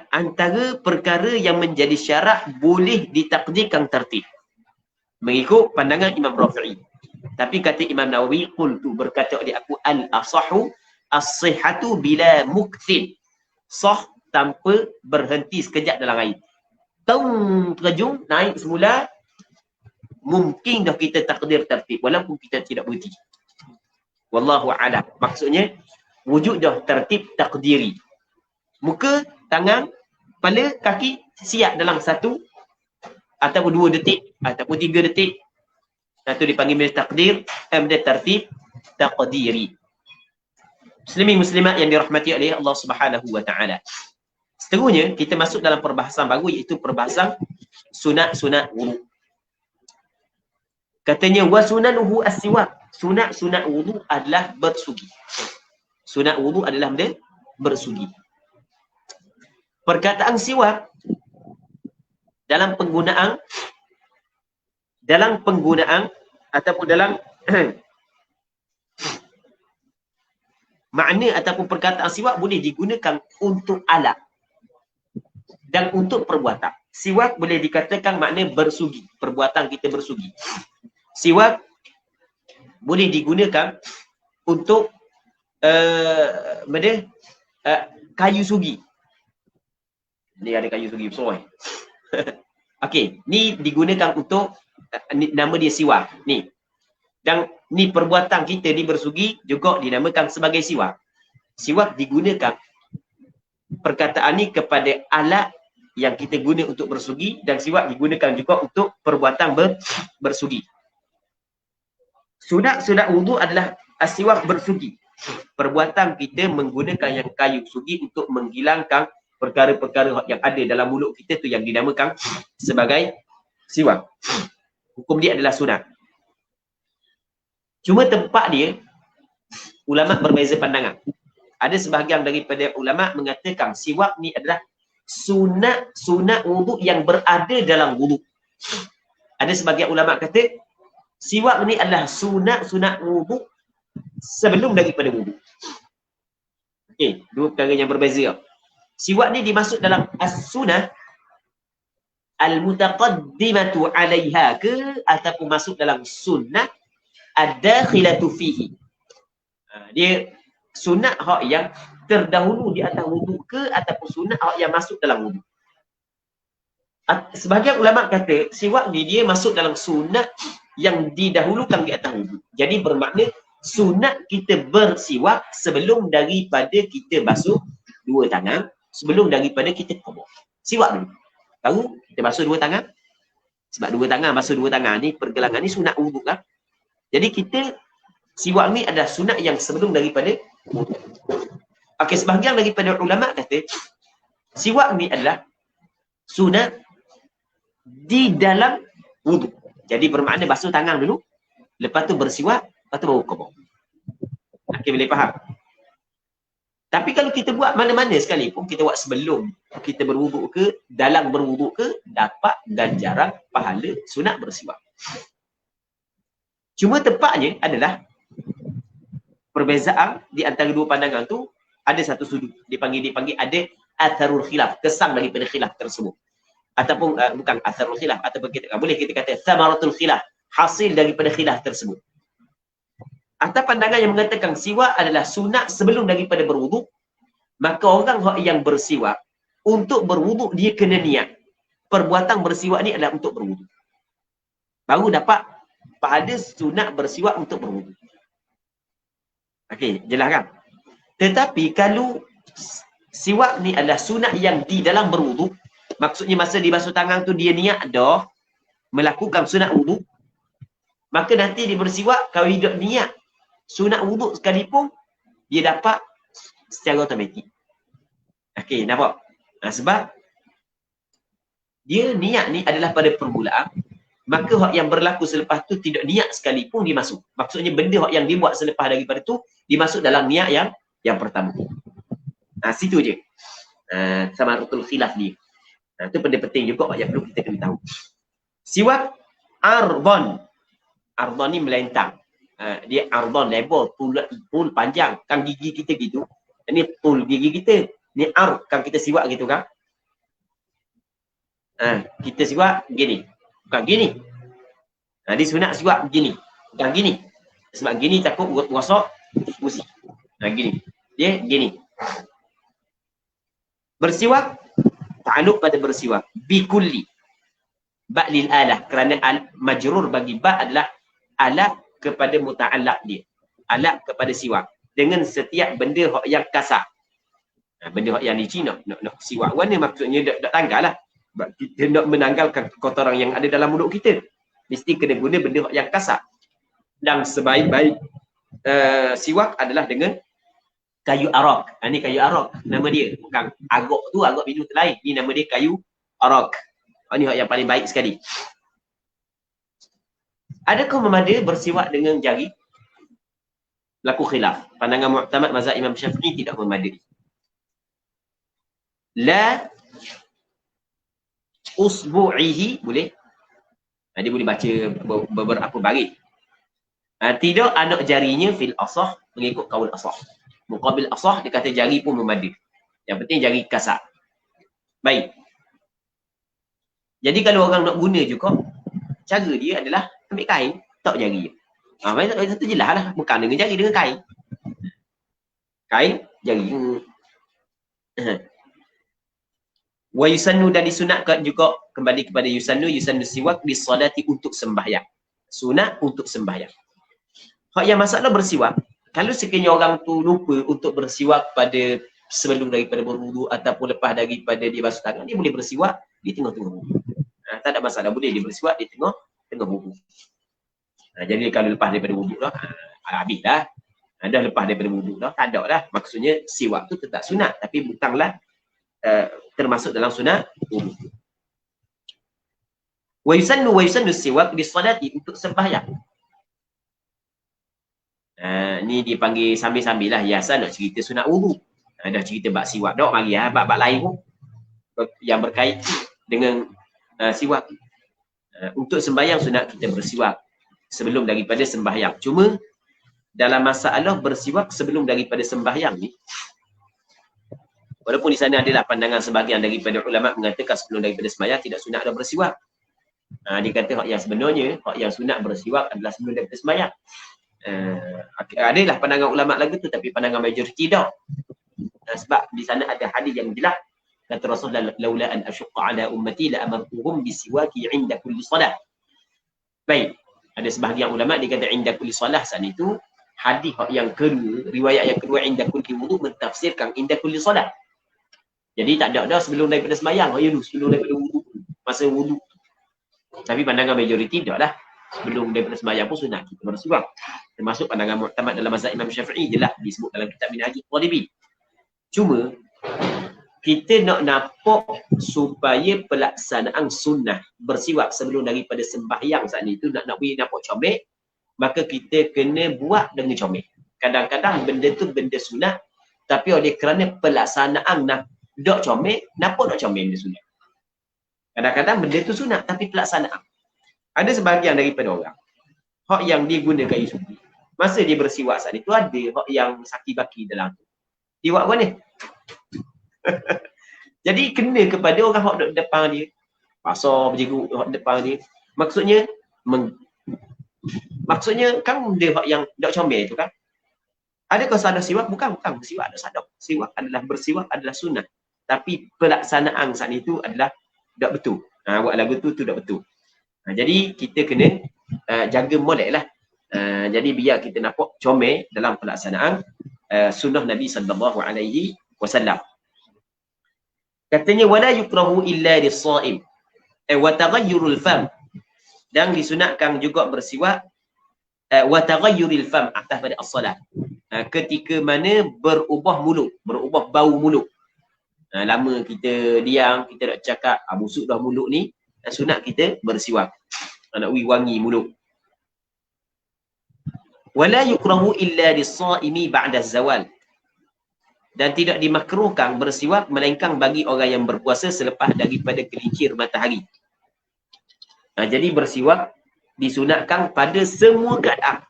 antara perkara yang menjadi syarat boleh ditakdirkan tertib mengikut pandangan Imam Rafi'i. Tapi kata Imam Nawawi, qultu, berkata oleh aku, al-asahu as-sihhatu bila mukthin, sah tanpa berhenti sekejap dalam air. Terjun, naik semula, mungkin dah kita takdir tertib walaupun kita tidak berhenti. Wallahu a'lam. Maksudnya wujud dah tertib takdiri. Muka, tangan, kepala, kaki siap dalam 1 ataupun 2 detik ataupun 3 detik. Itu dipanggil takdir, tertib takdiri. Muslimin muslimat yang dirahmati oleh Allah Subhanahu wa taala. Seterusnya kita masuk dalam perbahasan baru, iaitu perbahasan sunat-sunat wudu. Katanya wa sunanuhu as-siwak. Sunat-sunat wudu adalah bersugi. Sunat wudu adalah benda bersugi. Perkataan siwak dalam penggunaan ataupun dalam makna ataupun perkataan siwak boleh digunakan untuk alat dan untuk perbuatan. Siwak boleh dikatakan makna bersugi, perbuatan kita bersugi. Siwak boleh digunakan untuk kayu sugi. Ni ada kayu sugi besar. Okey, ni digunakan untuk nama dia siwak ni. Dan ni perbuatan kita ni bersugi juga dinamakan sebagai siwak. Siwak digunakan perkataan ni kepada alat yang kita guna untuk bersugi, dan siwak digunakan juga untuk perbuatan bersugi. Sunat wudu adalah siwak bersugi. Perbuatan kita menggunakan yang kayu sugi untuk menghilangkan perkara-perkara yang ada dalam mulut kita, tu yang dinamakan sebagai siwak. Hukum dia adalah sunat. Cuma tempat dia ulama berbeza pandangan. Ada sebahagian daripada ulama mengatakan siwak ni adalah sunat wudu yang berada dalam wudu. Ada sebagian ulama kata siwak ni adalah sunat wudu sebelum daripada wudu. Okey, dua perkara yang berbeza. siwak ni dimasuk dalam as-sunnah al-mutaqaddimatu 'alaiha ke ataupun masuk dalam sunnah ad-dakhilatu fihi. Dia sunat hak yang terdahulu di atas wuduk ke ataupun sunat hak yang masuk dalam wuduk. Sebahagian ulama kata siwak ni dia masuk dalam sunat yang didahulukan di atas wuduk. Jadi bermakna sunat kita bersiwak sebelum daripada kita basuh dua tangan, sebelum daripada kita kubur. Siwak dulu. Baru kita basuh dua tangan. Sebab dua tangan, basuh dua tangan ni, pergelangan ni sunat wuduk lah. Jadi kita siwak ni adalah sunat yang sebelum daripada wuduk. Okey, sebahagian daripada ulama kata siwak ni adalah sunat di dalam wuduk. Jadi bermakna basuh tangan dulu, lepas tu bersiwak, lepas tu baru kubur. Okey, boleh faham? Tapi kalau kita buat mana-mana sekalipun, kita buat sebelum kita berwuduk ke, dalam berwuduk ke, dapat ganjaran pahala sunat bersiwak. Cuma tepatnya adalah perbezaan di antara dua pandangan tu ada satu sudut. Dipanggil ada atharul khilaf, kesan daripada khilaf tersebut. Ataupun bukan atharul khilaf, ataupun boleh kita kata thamaratul khilaf, hasil daripada khilaf tersebut. Atau pandangan yang mengatakan siwak adalah sunat sebelum daripada berwuduk, maka orang yang bersiwak untuk berwuduk dia kena niat. Perbuatan bersiwak ni adalah untuk berwuduk. Baru dapat pada sunat bersiwak untuk berwuduk. Okey, jelas kan? Tetapi kalau siwak ni adalah sunat yang di dalam berwuduk, maksudnya masa dibasuh tangan tu dia niat dah melakukan sunat wuduk, maka nanti dia bersiwak kalau dia niat sunat wuduk sekalipun dia dapat secara automatik. Okey, nampak? Sebab dia niat ni adalah pada permulaan, maka hak yang berlaku selepas tu tidak niat sekalipun dia masuk. Maksudnya benda hak yang dibuat selepas daripada tu dimasuk dalam niat yang pertama. Situ je. Samaratul khilaf ni. Itu benda penting juga yang perlu kita kena tahu. Siwak ardon. Ardon ni melentang. Dia ardon lebar, pul panjang. Kan gigi kita gitu. Ini pul gigi kita. Ni kan kita siwak gitu kan. Kita siwak gini. Bukan gini. Dia sunat siwak begini. Bukan gini. Sebab gini takut rosak gusi. Gini. Dia gini. Bersiwak ta'alluq pada bersiwak bikulli ba'lil alah, kerana majrur bagi ba' adalah alat kepada muta'allaq dia. Alat kepada siwak dengan setiap benda yang kasar. Benda yang licin nak siwak warna maksudnya tak tanggal lah. Kita nak menanggalkan kotoran yang ada dalam mulut kita, mesti kena guna benda yang kasar. Dan sebaik-baik siwak adalah dengan kayu arak. Ni kayu arak nama dia. Bukan agak tu, agak minum lain. Ni nama dia kayu arak. Ni yang paling baik sekali. Adakah memada bersiwak dengan jari? Laku khilaf. Pandangan mu'tamad mazhab Imam Syafi'i tidak memadai. La usbu'ihi boleh. Dia boleh baca beberapa baris. Tidak anak jarinya fil asah, mengikut kaul asah. Muqabil asah dia kata jari pun memadai. Yang penting jari kasar. Baik. Jadi kalau orang nak guna juga, cara dia adalah ambil kain, tak jari. Satu jelas lah. Bukan dengan jari, dengan kain. Kain, jari. Wa yusannu, dan disunatkan juga kembali kepada yusannu siwak di solati untuk sembahyang. Sunat untuk sembahyang. Hak yang masalah bersiwak, kalau sekiranya orang tu lupa untuk bersiwak pada sebelum daripada berwudu ataupun lepas daripada dia basuh tangan, dia boleh bersiwak di tengah-tengah wudu. Tak ada masalah, boleh dia bersiwak di tengah wudu. Jadi kalau lepas daripada wudu dah, habis dah. Dah lepas daripada wudu dah, tak ada dah. Maksudnya siwak tu tetap sunat, tapi bukanlah termasuk dalam sunat wudu. Wa yusannu siwak di solati untuk sembahyang. Ni dipanggil sambil-sambil lah hiasan nak cerita sunat wudu. Dah cerita bab siwak dah, mari bab lain pun yang berkait dengan siwak. Untuk sembahyang sunat kita bersiwak sebelum daripada sembahyang. Cuma dalam masalah bersiwak sebelum daripada sembahyang ni, Walaupun di sana adalah pandangan sebahagian daripada ulama mengatakan sebelum daripada sembahyang tidak sunat ada bersiwak. Dia kata hak yang sebenarnya, hak yang sunat bersiwak adalah sebelum daripada sembahyang. Adalah pandangan ulama lagu tu, tapi pandangan majoriti tak. Sebab di sana ada hadis yang jelas, kata Rasulullah, laula an asyqa ala ummati la amartuhum bisiwaki 'inda kulli salat. Baik, ada sebahagian ulama dia kata 'inda kulli salah, saat itu hadis yang kedua, riwayat yang kedua 'inda kulli wudu mentafsirkan 'inda kulli salat. Jadi tak ada sebelum daripada sembahyang, sebelum daripada wudu, masa wudu. Tapi pandangan majoriti tak lah. Sebelum daripada sembahyang pun sunat kita bersiwak. Termasuk pandangan mu'tamad dalam mazhab Imam Syafi'i, jelas disebut dalam kitab Minhajul Talibin. Cuma kita nak nampak supaya pelaksanaan sunnah bersiwak sebelum daripada sembahyang saat itu nak nampak comel, maka kita kena buat dengan comel. Kadang-kadang benda tu benda sunat, tapi oleh kerana pelaksanaan nak dok comel, nampak dok comel benda sunat. Kadang-kadang benda tu sunat tapi pelaksanaan. Ada sebahagian daripada orang hak yang dia gunakan isu masa dia bersiwak saat itu, ada hak yang saki-baki dalam tu. Dia buat mana? Jadi kena kepada orang hak depan dia. Pasal berjiguk hak depan dia. Maksudnya kan dia hak yang dak comel tu kan. Adakah sadar siwak? Bukan bersiwak ada sadar. Bersiwak adalah sunat. Tapi pelaksanaan saat itu adalah tak betul. Buat lagu tu tak betul. Jadi kita kena jaga molek lah. Jadi biar kita nampak comel dalam pelaksanaan sunnah Nabi SAW. Katanya wala yukrahu illa lis-shaim wa taghayyurul fam, dan disunatkan juga bersiwak wa taghayyuril fam atas pada as-salat, ketika mana berubah bau mulut. Lama kita diam, kita nak cakap busuk dah mulut ni, sunat kita bersiwak, nak wangi mulut. Wala yukrahu illa lis-shaimi ba'da az-zawal, dan tidak dimakruhkan bersiwak melainkan bagi orang yang berpuasa selepas daripada gelincir matahari. Jadi bersiwak disunatkan pada semua keadaan,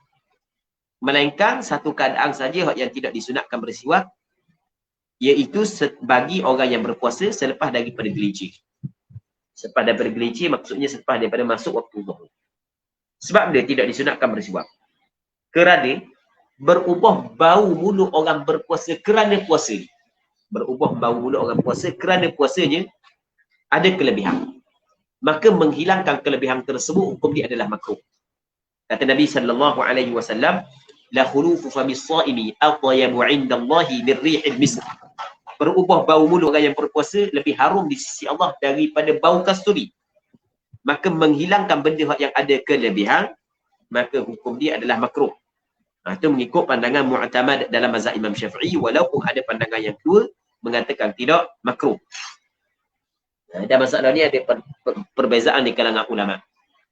melainkan satu keadaan saja yang tidak disunatkan bersiwak, iaitu bagi orang yang berpuasa selepas daripada gelincir. Selepas daripada gelincir maksudnya selepas daripada masuk waktu zuhur. Sebab dia tidak disunatkan bersiwak? Kerana berubah bau mulut orang berpuasa kerana puasa. Berubah bau mulut orang puasa kerana puasanya ada kelebihan. Maka menghilangkan kelebihan tersebut, hukum dia adalah makruh. Kata Nabi SAW, la khulufu fa bis-shaimi atyabu 'inda Allahi min rihil misk. Berubah bau mulut orang yang berpuasa lebih harum di sisi Allah daripada bau kasturi. Maka menghilangkan benda yang ada kelebihan, maka hukum dia adalah makruh. Itu mengikut pandangan mu'tamad dalam mazhab Imam Syafi'i, walaupun ada pandangan yang kedua mengatakan tidak makruh. Dan masalah ni ada perbezaan di kalangan ulama.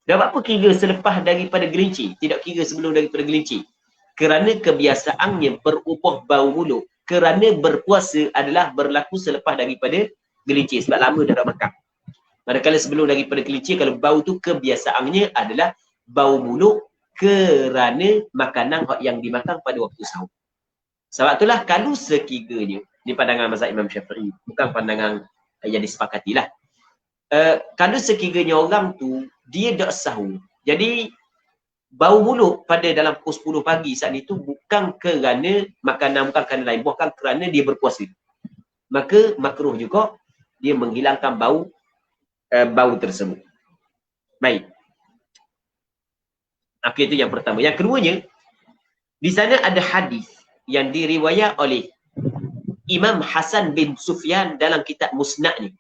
Dan apa kira selepas daripada gelincir, tidak kira sebelum daripada gelincir? Kerana kebiasaannya berubah bau mulut kerana berpuasa adalah berlaku selepas daripada gelincir, sebab lama dah makan. Manakala sebelum daripada gelincir, kalau bau tu kebiasaannya adalah bau mulut kerana makanan yang dimakan pada waktu sahur. Sebab itulah kalau sekiranya, di pandangan mazhab Imam Syafi'i, bukan pandangan yang disepakatilah. Kalau sekiranya orang tu dia dak sahur, jadi bau mulut pada dalam pukul 10 pagi saat itu bukan kerana makanan, bukan kerana lain, bukan kerana dia berpuasa, maka makruh juga dia menghilangkan bau tersebut. Baik. Itu yang pertama. Yang keduanya, di sana ada hadis yang diriwayat oleh Imam Hasan bin Sufyan dalam kitab Musnadnya.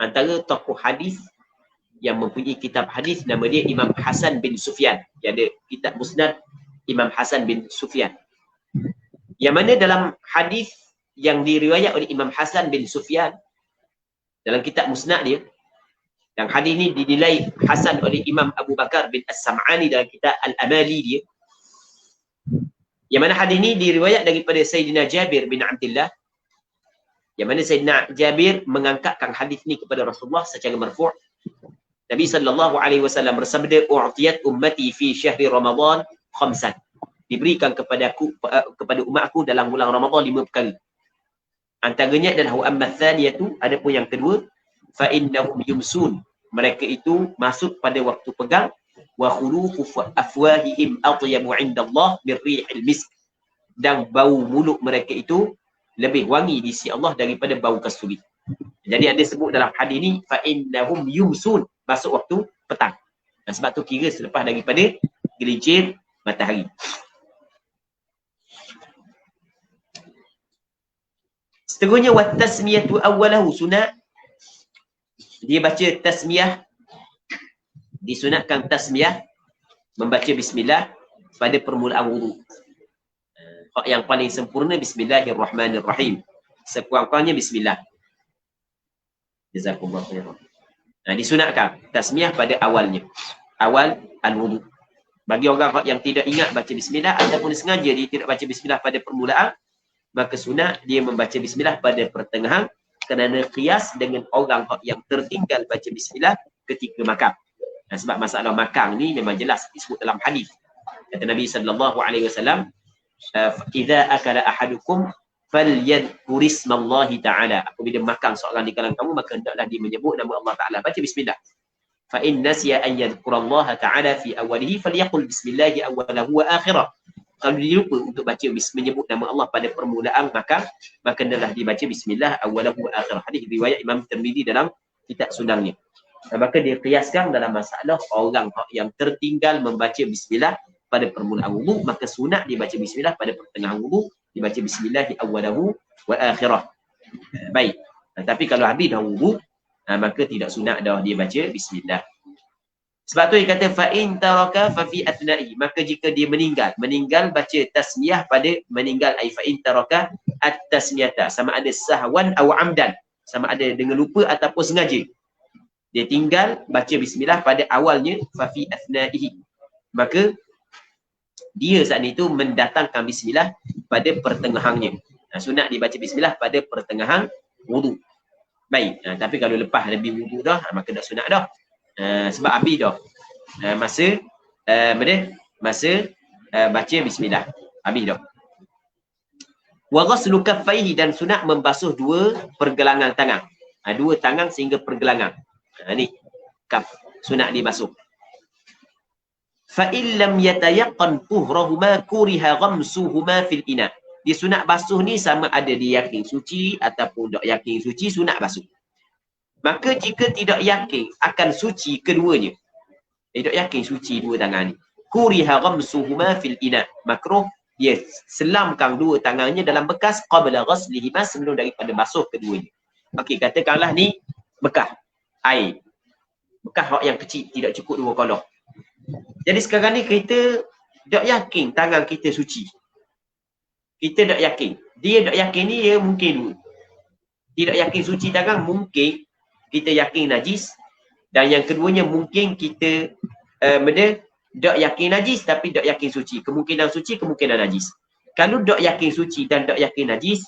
Antara tokoh hadis yang mempunyai kitab hadis, nama dia Imam Hasan bin Sufyan. Dia ada kitab Musnad Imam Hasan bin Sufyan. Yang mana dalam hadis yang diriwayat oleh Imam Hasan bin Sufyan dalam kitab Musnad dia, yang hadis ni dinilai hasan oleh Imam Abu Bakar bin As-Sam'ani dalam kitab Al-Amali dia. Yang mana hadis ni diriwayat daripada Sayyidina Jabir bin Abdullah. Yang mana Sayyidina Jabir mengangkatkan hadis ni kepada Rasulullah secara marfu'. Nabi SAW bersabda, "U'tiyat ummati fi syahri Ramadan khamsan." Diberikan kepada umat aku dalam bulan Ramadan 5 perkara. Antaranya adalah wa amma tsaniyatu, adapun yang kedua, fa innahum yumsun, mereka itu masuk pada waktu pegang, wa khulufu afwahihim atyabu 'inda Allah min rihil misk, dan bau mulut mereka itu lebih wangi di sisi Allah daripada bau kasturi. Jadi ada sebut dalam hadis ni fa innahum yumsun, masuk waktu petang. Dan sebab tu kira selepas daripada gelincir matahari. Seterusnya wa tasmiyatu awwalahu, sunat dia baca tasmiyah, disunatkan tasmiyah membaca bismillah pada permulaan wudu. Yang paling sempurna bismillahirrahmanirrahim, sekurang-kurangnya bismillah. Jazakumullah khairan. Disunatkan tasmiyah pada awalnya, awal al-wudu. Bagi orang yang tidak ingat baca bismillah ataupun sengaja dia tidak baca bismillah pada permulaan, maka sunat dia membaca bismillah pada pertengahan, kerana qiyas dengan orang yang tertinggal baca bismillah ketika makan. Sebab masalah makan ni memang jelas disebut dalam hadis. Kata Nabi sallallahu alaihi wasallam, "Idza akala ahadukum falyadhkur ismallahi ta'ala." Apabila makan seorang di kalangan kamu, maka hendaklah dia menyebut nama Allah Taala, baca bismillah. Fa in nasiya an yadhkurallaha ta'ala fi awwalihi falyaqul bismillahi awwalahu wa akhirah. Kalau dia lupa untuk baca menyebut nama Allah pada permulaan makan, maka hendaklah dibaca bismillah awwalahu wa akhirah. Hadis riwayat Imam Tirmizi dalam kitab sunannya. Maka dia qiyaskan dalam masalah orang yang tertinggal membaca bismillah pada permulaan wudu, maka sunat dibaca bismillah pada pertengahan wudu, dibaca bismillah awwalahu wa akhirah. Baik. Tapi kalau habis dah wudu, maka tidak sunat dah dia baca bismillah. Sebab tu dia kata fa in taraka fa fi atna'i, maka jika dia meninggal baca tasmiyah pada meninggal, ai fa in taraka at-tasmiyata, sama ada sahwan aw amdan, sama ada dengan lupa ataupun sengaja. Dia tinggal baca bismillah pada awalnya, fa fi atna'ihi, maka dia saat itu mendatangkan bismillah pada pertengahannya. Sunat dibaca bismillah pada pertengahan wudu. Baik, tapi kalau lepas lebih wudu dah, maka dah sunat dah. Sebab habis dah masa baca bismillah, habis dah. Wa ghaslu kaffaihi, dan sunat membasuh dua pergelangan tangan. Dua tangan sehingga pergelangan. Ni kaf sunat dibasuh. Fa in lam yatayaqqan tuhrahuma kuriha ghamsuhuma fil ina. Dia sunat basuh ni sama ada dia yakin suci ataupun tak yakin suci, sunat basuh. Maka jika tidak yakin akan suci keduanya, tidak yakin suci dua tangan ni, kuriha ghamsuhuma fil ina, makruh dia selamkan dua tangannya dalam bekas qabla ghaslihima, sebelum daripada basuh keduanya. Okey, katakanlah ni bekas air, bekas yang kecil, tidak cukup dua kolong. Jadi sekarang ni kita tak yakin tangan kita suci. Kita tak yakin. Dia tak yakin ni dia mungkin tidak yakin suci tangan, mungkin kita yakin najis, dan yang keduanya mungkin kita tak yakin najis tapi tak yakin suci. Kemungkinan suci, kemungkinan najis. Kalau tak yakin suci dan tak yakin najis,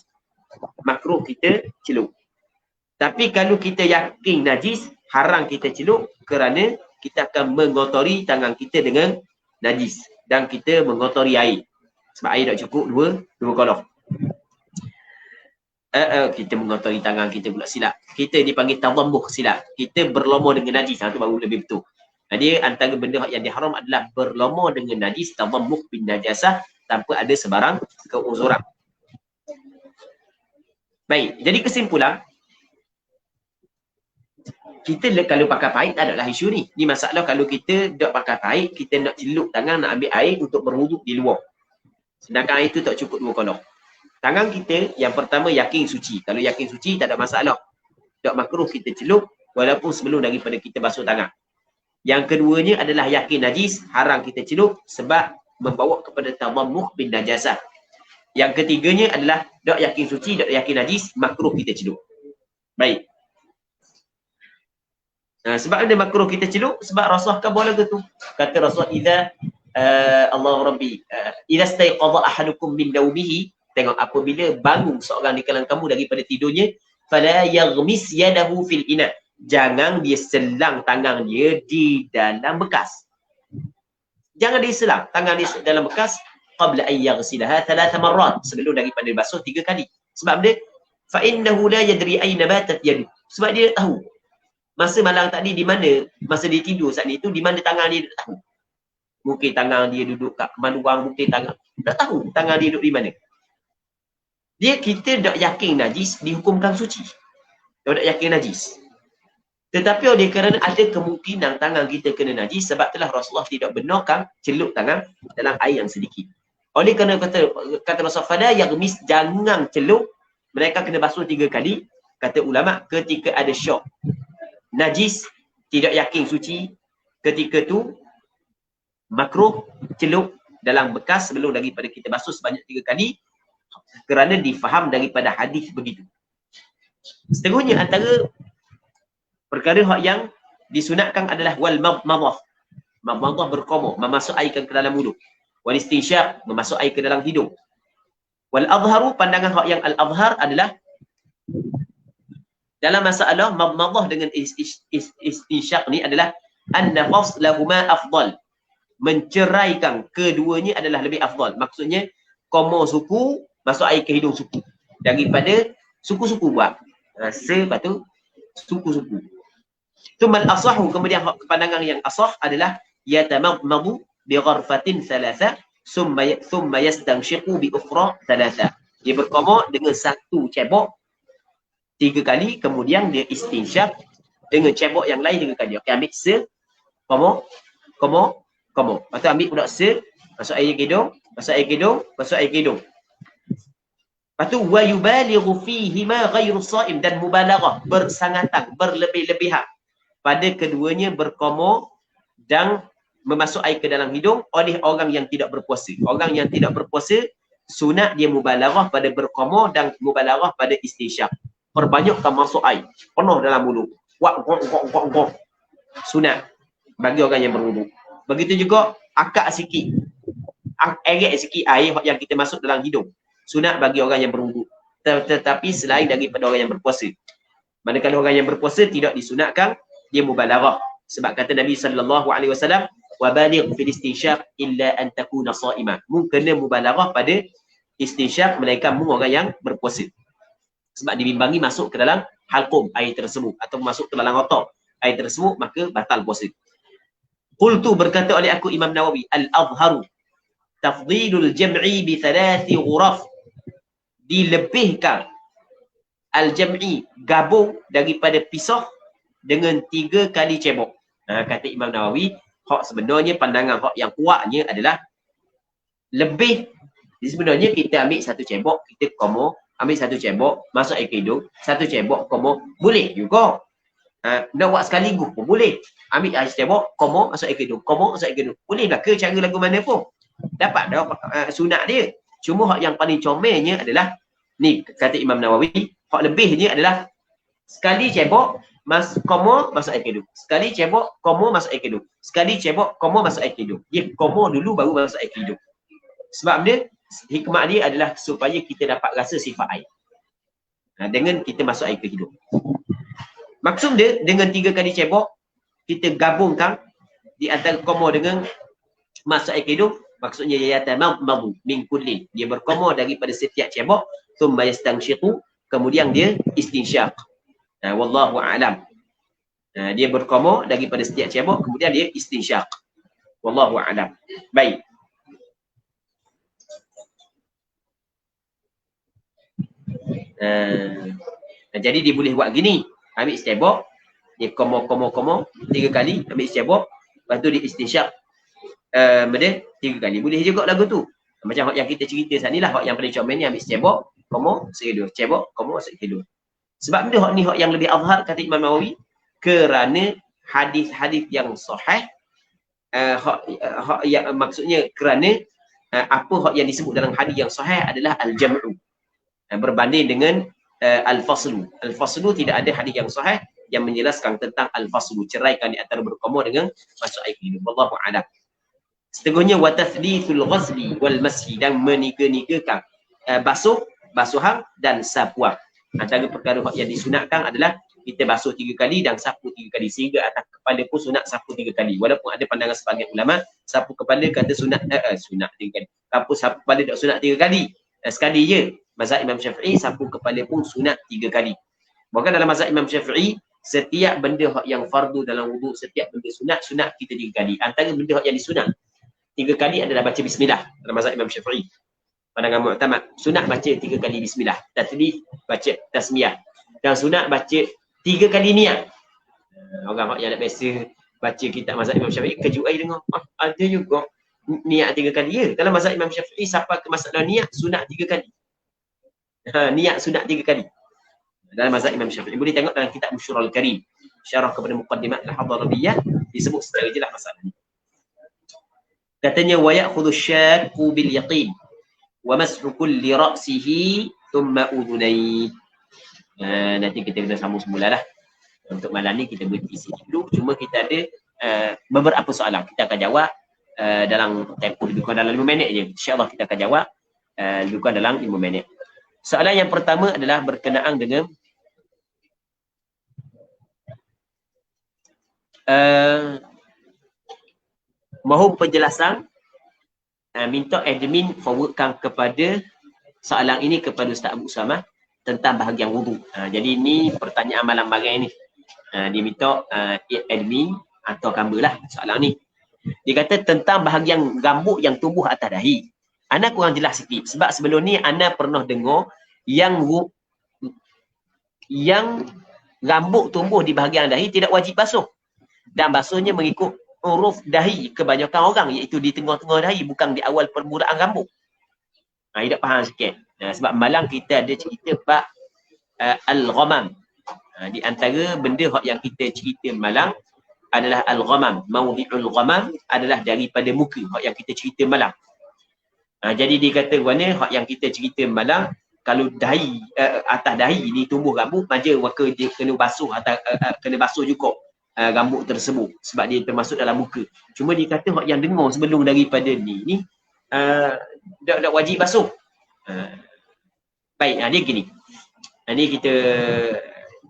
makruh kita celup. Tapi kalau kita yakin najis, haram kita celup, kerana kita akan mengotori tangan kita dengan najis dan kita mengotori air. Sebab air tak cukup dua kolong. Kita mengotori tangan kita pula silap. Kita dipanggil tadammuh, silap. Kita berlumur dengan najis, itu baru lebih betul. Dia antara benda yang diharam adalah berlumur dengan najis, tadammuh bin najasah, tanpa ada sebarang keuzuran. Baik, jadi kesimpulan, kita kalau pakai paip tak adalah isu ni. Ni masalah kalau kita tak pakai paip, kita nak celup tangan, nak ambil air untuk berwuduk di luar. Sedangkan air itu tak cukup dua kolong. Tangan kita yang pertama yakin suci. Kalau yakin suci tak ada masalah. Tak makruh kita celup walaupun sebelum daripada kita basuh tangan. Yang keduanya adalah yakin najis, haram kita celup sebab membawa kepada tadammuh bin najasah. Yang ketiganya adalah tak yakin suci, tak yakin najis, makruh kita celup. Baik. Sebab ada makruh kita celup, sebab Rasulullah boleh gitu. Kata Rasulullah, Allah Rabbi, idza staiqadha ahadukum min nawmihi, tengok apabila bangun seorang di kalangan kamu daripada tidurnya, fala yaghmis yadahu fil ina, jangan dia selang tangan dia di dalam bekas. Jangan dia selang tangan dia dalam bekas qabla an yaghsilaha 3 marrat, sebelum daripada basuh 3 kali. Sebab dia fa innahu la yadri aina batat yadu. Sebab dia tak tahu masa malam tadi di mana, masa dia tidur saat ni tu di mana tangan dia, tak tahu. Mungkin tangan dia duduk kat kemaluan, mungkin tangan, tak tahu tangan dia duduk di mana. Dia kita tak yakin najis dihukumkan suci. Tak yakin najis. Tetapi oleh kerana ada kemungkinan tangan kita kena najis, sebab itulah Rasulullah tidak benarkan celup tangan dalam air yang sedikit. Oleh kerana kata Rasulullah, fala yaghmis, jangan celup, mereka kena basuh 3 kali. Kata ulama, ketika ada syok najis, tidak yakin suci, ketika tu makruh celup dalam bekas sebelum daripada kita basuh sebanyak 3 kali, kerana difaham daripada hadis begitu. Seterusnya antara perkara yang disunatkan adalah wal madmadah. Madmadah berkomor, memasuk air ke dalam mulut. Wal istinsyaq, memasuk air ke dalam hidung. Wal azharu, pandangan yang al-azhar adalah dalam masalah madmadah dengan istinsyaq ni adalah anna faslahuma afdal. Menceraikan keduanya adalah lebih afdal. Maksudnya komor suku, masuk air ke hidung suku, daripada suku-suku buat. Lepas tu suku-suku. Tumal asahu, kemudian pandangan yang asah adalah yatamadmadu bi gharfatin thalatha thumma yastanshiqu bi ukhra thalatha. Dia berkomor dengan satu cebok 3 kali, kemudian dia istinsyaq dengan cebok yang lain 3 kali. Okey, ambil se, komor. Lepas tu ambil pula se, masuk air ke hidung, masuk air ke hidung, masuk air ke hidung. Lepas tu wa yubalighu fihi ma ghairu shaim, dan mubalaghah, bersangatan, berlebih-lebihan pada keduanya berkomor dan memasuk air ke dalam hidung oleh orang yang tidak berpuasa. Orang yang tidak berpuasa sunat dia mubalaghah pada berkomor dan mubalaghah pada istinsyaq. Perbanyakkan masuk air penuh dalam mulut. Wak. Sunat bagi orang yang berwuduk. Begitu juga akak sikit. Eret sikit air yang kita masuk dalam hidung. Sunat bagi orang yang berwuduk. Tetapi selain daripada orang yang berpuasa. Manakala orang yang berpuasa tidak disunatkan dia mubalaghah. Sebab kata Nabi sallallahu alaihi wasallam, wa baligh fil istinsyaq illa an takuna sha'ima. Mu kena mubalaghah pada istinsyaq melainkan mu orang yang berpuasa. Sebab dibimbangi masuk ke dalam halqum air tersebut atau masuk ke dalam otak air tersebut, maka batal puasa. Qultu, berkata oleh aku Imam Nawawi, al-azharu tafdilul jam'i bi 3 ghuraf. Dilebihkan al-jam'i, gabung daripada pisah dengan 3 kali cebok. Kata Imam Nawawi, hak sebenarnya pandangan hak yang kuatnya adalah lebih. Sebenarnya kita ambil 1 cebok, kita komor, ambil 1 cebok, masuk air ke hidung, 1 cebok, komor, boleh juga. Nak buat sekaligus pun boleh. Ambil air cebok, komor, masuk air ke hidung, komor, masuk air ke hidung. Boleh lah ke cara lagu mana pun. Dapat dah sunat dia. Cuma hak yang paling comelnya adalah ni, kata Imam Nawawi, hak lebihnya adalah sekali cebok, komor, masuk air ke hidung. Sekali cebok, komor, masuk air ke hidung. Sekali cebok, komor, masuk air ke hidung. Dia komor dulu baru masuk air ke hidung. Sebab dia, hikmah dia adalah supaya kita dapat rasa sifat air. Dengan kita masuk air ke hidung. Maksud dia, dengan 3 kali cebok, kita gabungkan di antara komor dengan masuk air ke hidung. Maksudnya, yatamadmadu min kullin. Dia berkomor daripada setiap cebok. Thumma yastanshiqu, kemudian dia istinsyaq. Wallahu a'lam. Dia berkomor daripada setiap cebok, kemudian dia istinsyaq. Wallahu a'lam. Baik. Jadi dia boleh buat gini. Ambil cebok, dia komor 3 kali, ambil cebok, lepas tu dia istinsyaq 3 kali. Boleh juga lagu tu. Macam yang kita cerita saat ni lah, yang paling comel ni, ambil cebok, komor, sekidul. Cebok, komor, sekidul. Sebab dia ni yang lebih azhar, kata Imam Nawawi, kerana hadis-hadis yang sahih, yang maksudnya kerana apa yang disebut dalam hadis yang sahih adalah al-jam'u. Berbanding dengan al-faslu. Al-faslu tidak ada hadis yang sahih yang menjelaskan tentang al-faslu, ceraikan di antara berkomor dengan masuk air ke hidung. Wallahu a'lam. Seterusnya wa tathlithul ghasli wal mashi, dan meniga-nigakan basuhan dan sapuan. Antara perkara yang disunatkan adalah kita basuh 3 kali dan sapu 3 kali, sehingga atas kepala pun sunat sapu 3 kali. Walaupun ada pandangan sebagian ulama sapu kepala kata sunat 3 kali. Sapu kepala tak sunat 3 kali. Sekali je. Mazhab Imam Syafi'i sapu kepala pun sunat 3 kali. Bahkan dalam mazhab Imam Syafi'i, setiap benda yang fardu dalam wuduk, setiap benda sunat kita 3 kali. Antara benda yang disunat 3 kali adalah baca bismillah dalam mazhab Imam Syafi'i. Pandangan mu'tamad, sunat baca 3 kali bismillah. Tasbih baca tasmiyah. Dan sunat baca 3 kali niat. Orang yang nak biasa baca kitab mazhab Imam Syafi'i kejut ai dengar. Ada juga niat 3 kali. Ya, dalam mazhab Imam Syafi'i sampai ke masalah niat sunat 3 kali. Niat sunat 3 kali. Dalam mazhab Imam Syafi'i. Boleh tengok dalam kitab Musyarrahul Karim. Syarah kepada Muqaddimat Al-Hadarabiyah disebut secara jelas masalah ni. Katanya wa ya'khudhu syaqu bil yaqin wa mashu kulli ra'sihi thumma udhunai. Nanti kita kena sambung semula lah. Untuk malam ni kita berhenti sini dulu. Cuma kita ada beberapa soalan. Kita akan jawab dalam tempoh lebih kurang dalam 5 minit je. InsyaAllah kita akan jawab lebih kurang dalam 5 minit. Soalan yang pertama adalah berkenaan dengan mohon penjelasan. Minta admin forwardkan kepada soalan ini kepada Ustaz Abu Usama tentang bahagian wudu. Jadi ni pertanyaan malam bagai ni. Dia minta admin atau gambar lah soalan ni. Dia kata tentang bahagian rambut yang tumbuh atas dahi. Ana kurang jelas sikit sebab sebelum ni ana pernah dengar yang rambut tumbuh di bahagian dahi tidak wajib basuh. Dan basuhnya mengikut uruf dahi kebanyakan orang, iaitu di tengah-tengah dahi, bukan di awal permulaan rambut. Tidak faham sikit. Sebab malam kita ada cerita bab al-ghamam. Di antara benda yang kita cerita malam adalah al-ghamam. Mawdi'ul ghamam adalah daripada muka yang kita cerita malam. Jadi dia kata mana yang kita cerita malam, kalau dahi atas dahi ni tumbuh rambut, maka dia kena basuh kena basuh juga rambut tersebut sebab dia termasuk dalam muka. Cuma dia kata yang dengar sebelum daripada ni tak wajib basuh. Baik, dia gini. Ni kita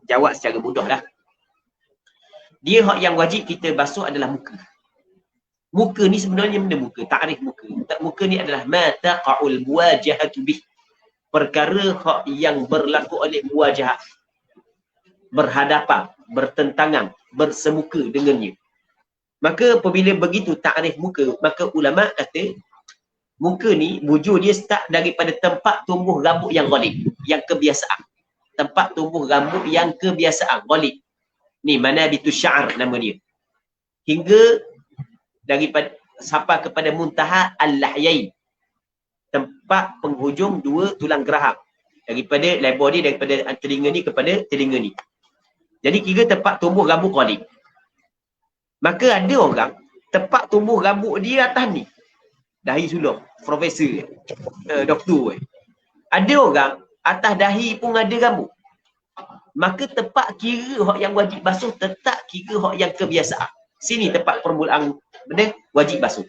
jawab secara mudah lah. Dia yang wajib kita basuh adalah muka. Muka ni sebenarnya benda muka, takrif muka. Muka ni adalah ma taqa'ul muwajahatu bih. Perkara yang berlaku oleh muwajahah, berhadapan, bertentangan, bersemuka dengannya. Maka apabila begitu takrif muka, maka ulama kata muka ni wujud dia start daripada tempat tumbuh rambut yang ghalib, yang kebiasaan. Tempat tumbuh rambut yang kebiasaan, ghalib. Ni manabitus sya'r nama dia. Hingga daripada sampai kepada muntaha al-lahyain. Tempat penghujung 2 tulang geraham. Daripada lebar dia daripada telinga ni kepada telinga ni. Jadi kira tempat tumbuh rambut ghalib. Maka ada orang tempat tumbuh rambut dia atas ni. Dahi sulur, profesor, doktor. Ada orang atas dahi pun ada rambut. Maka tempat kira yang wajib basuh tetap kira yang kebiasaan. Sini tempat permulaan benda wajib basuh.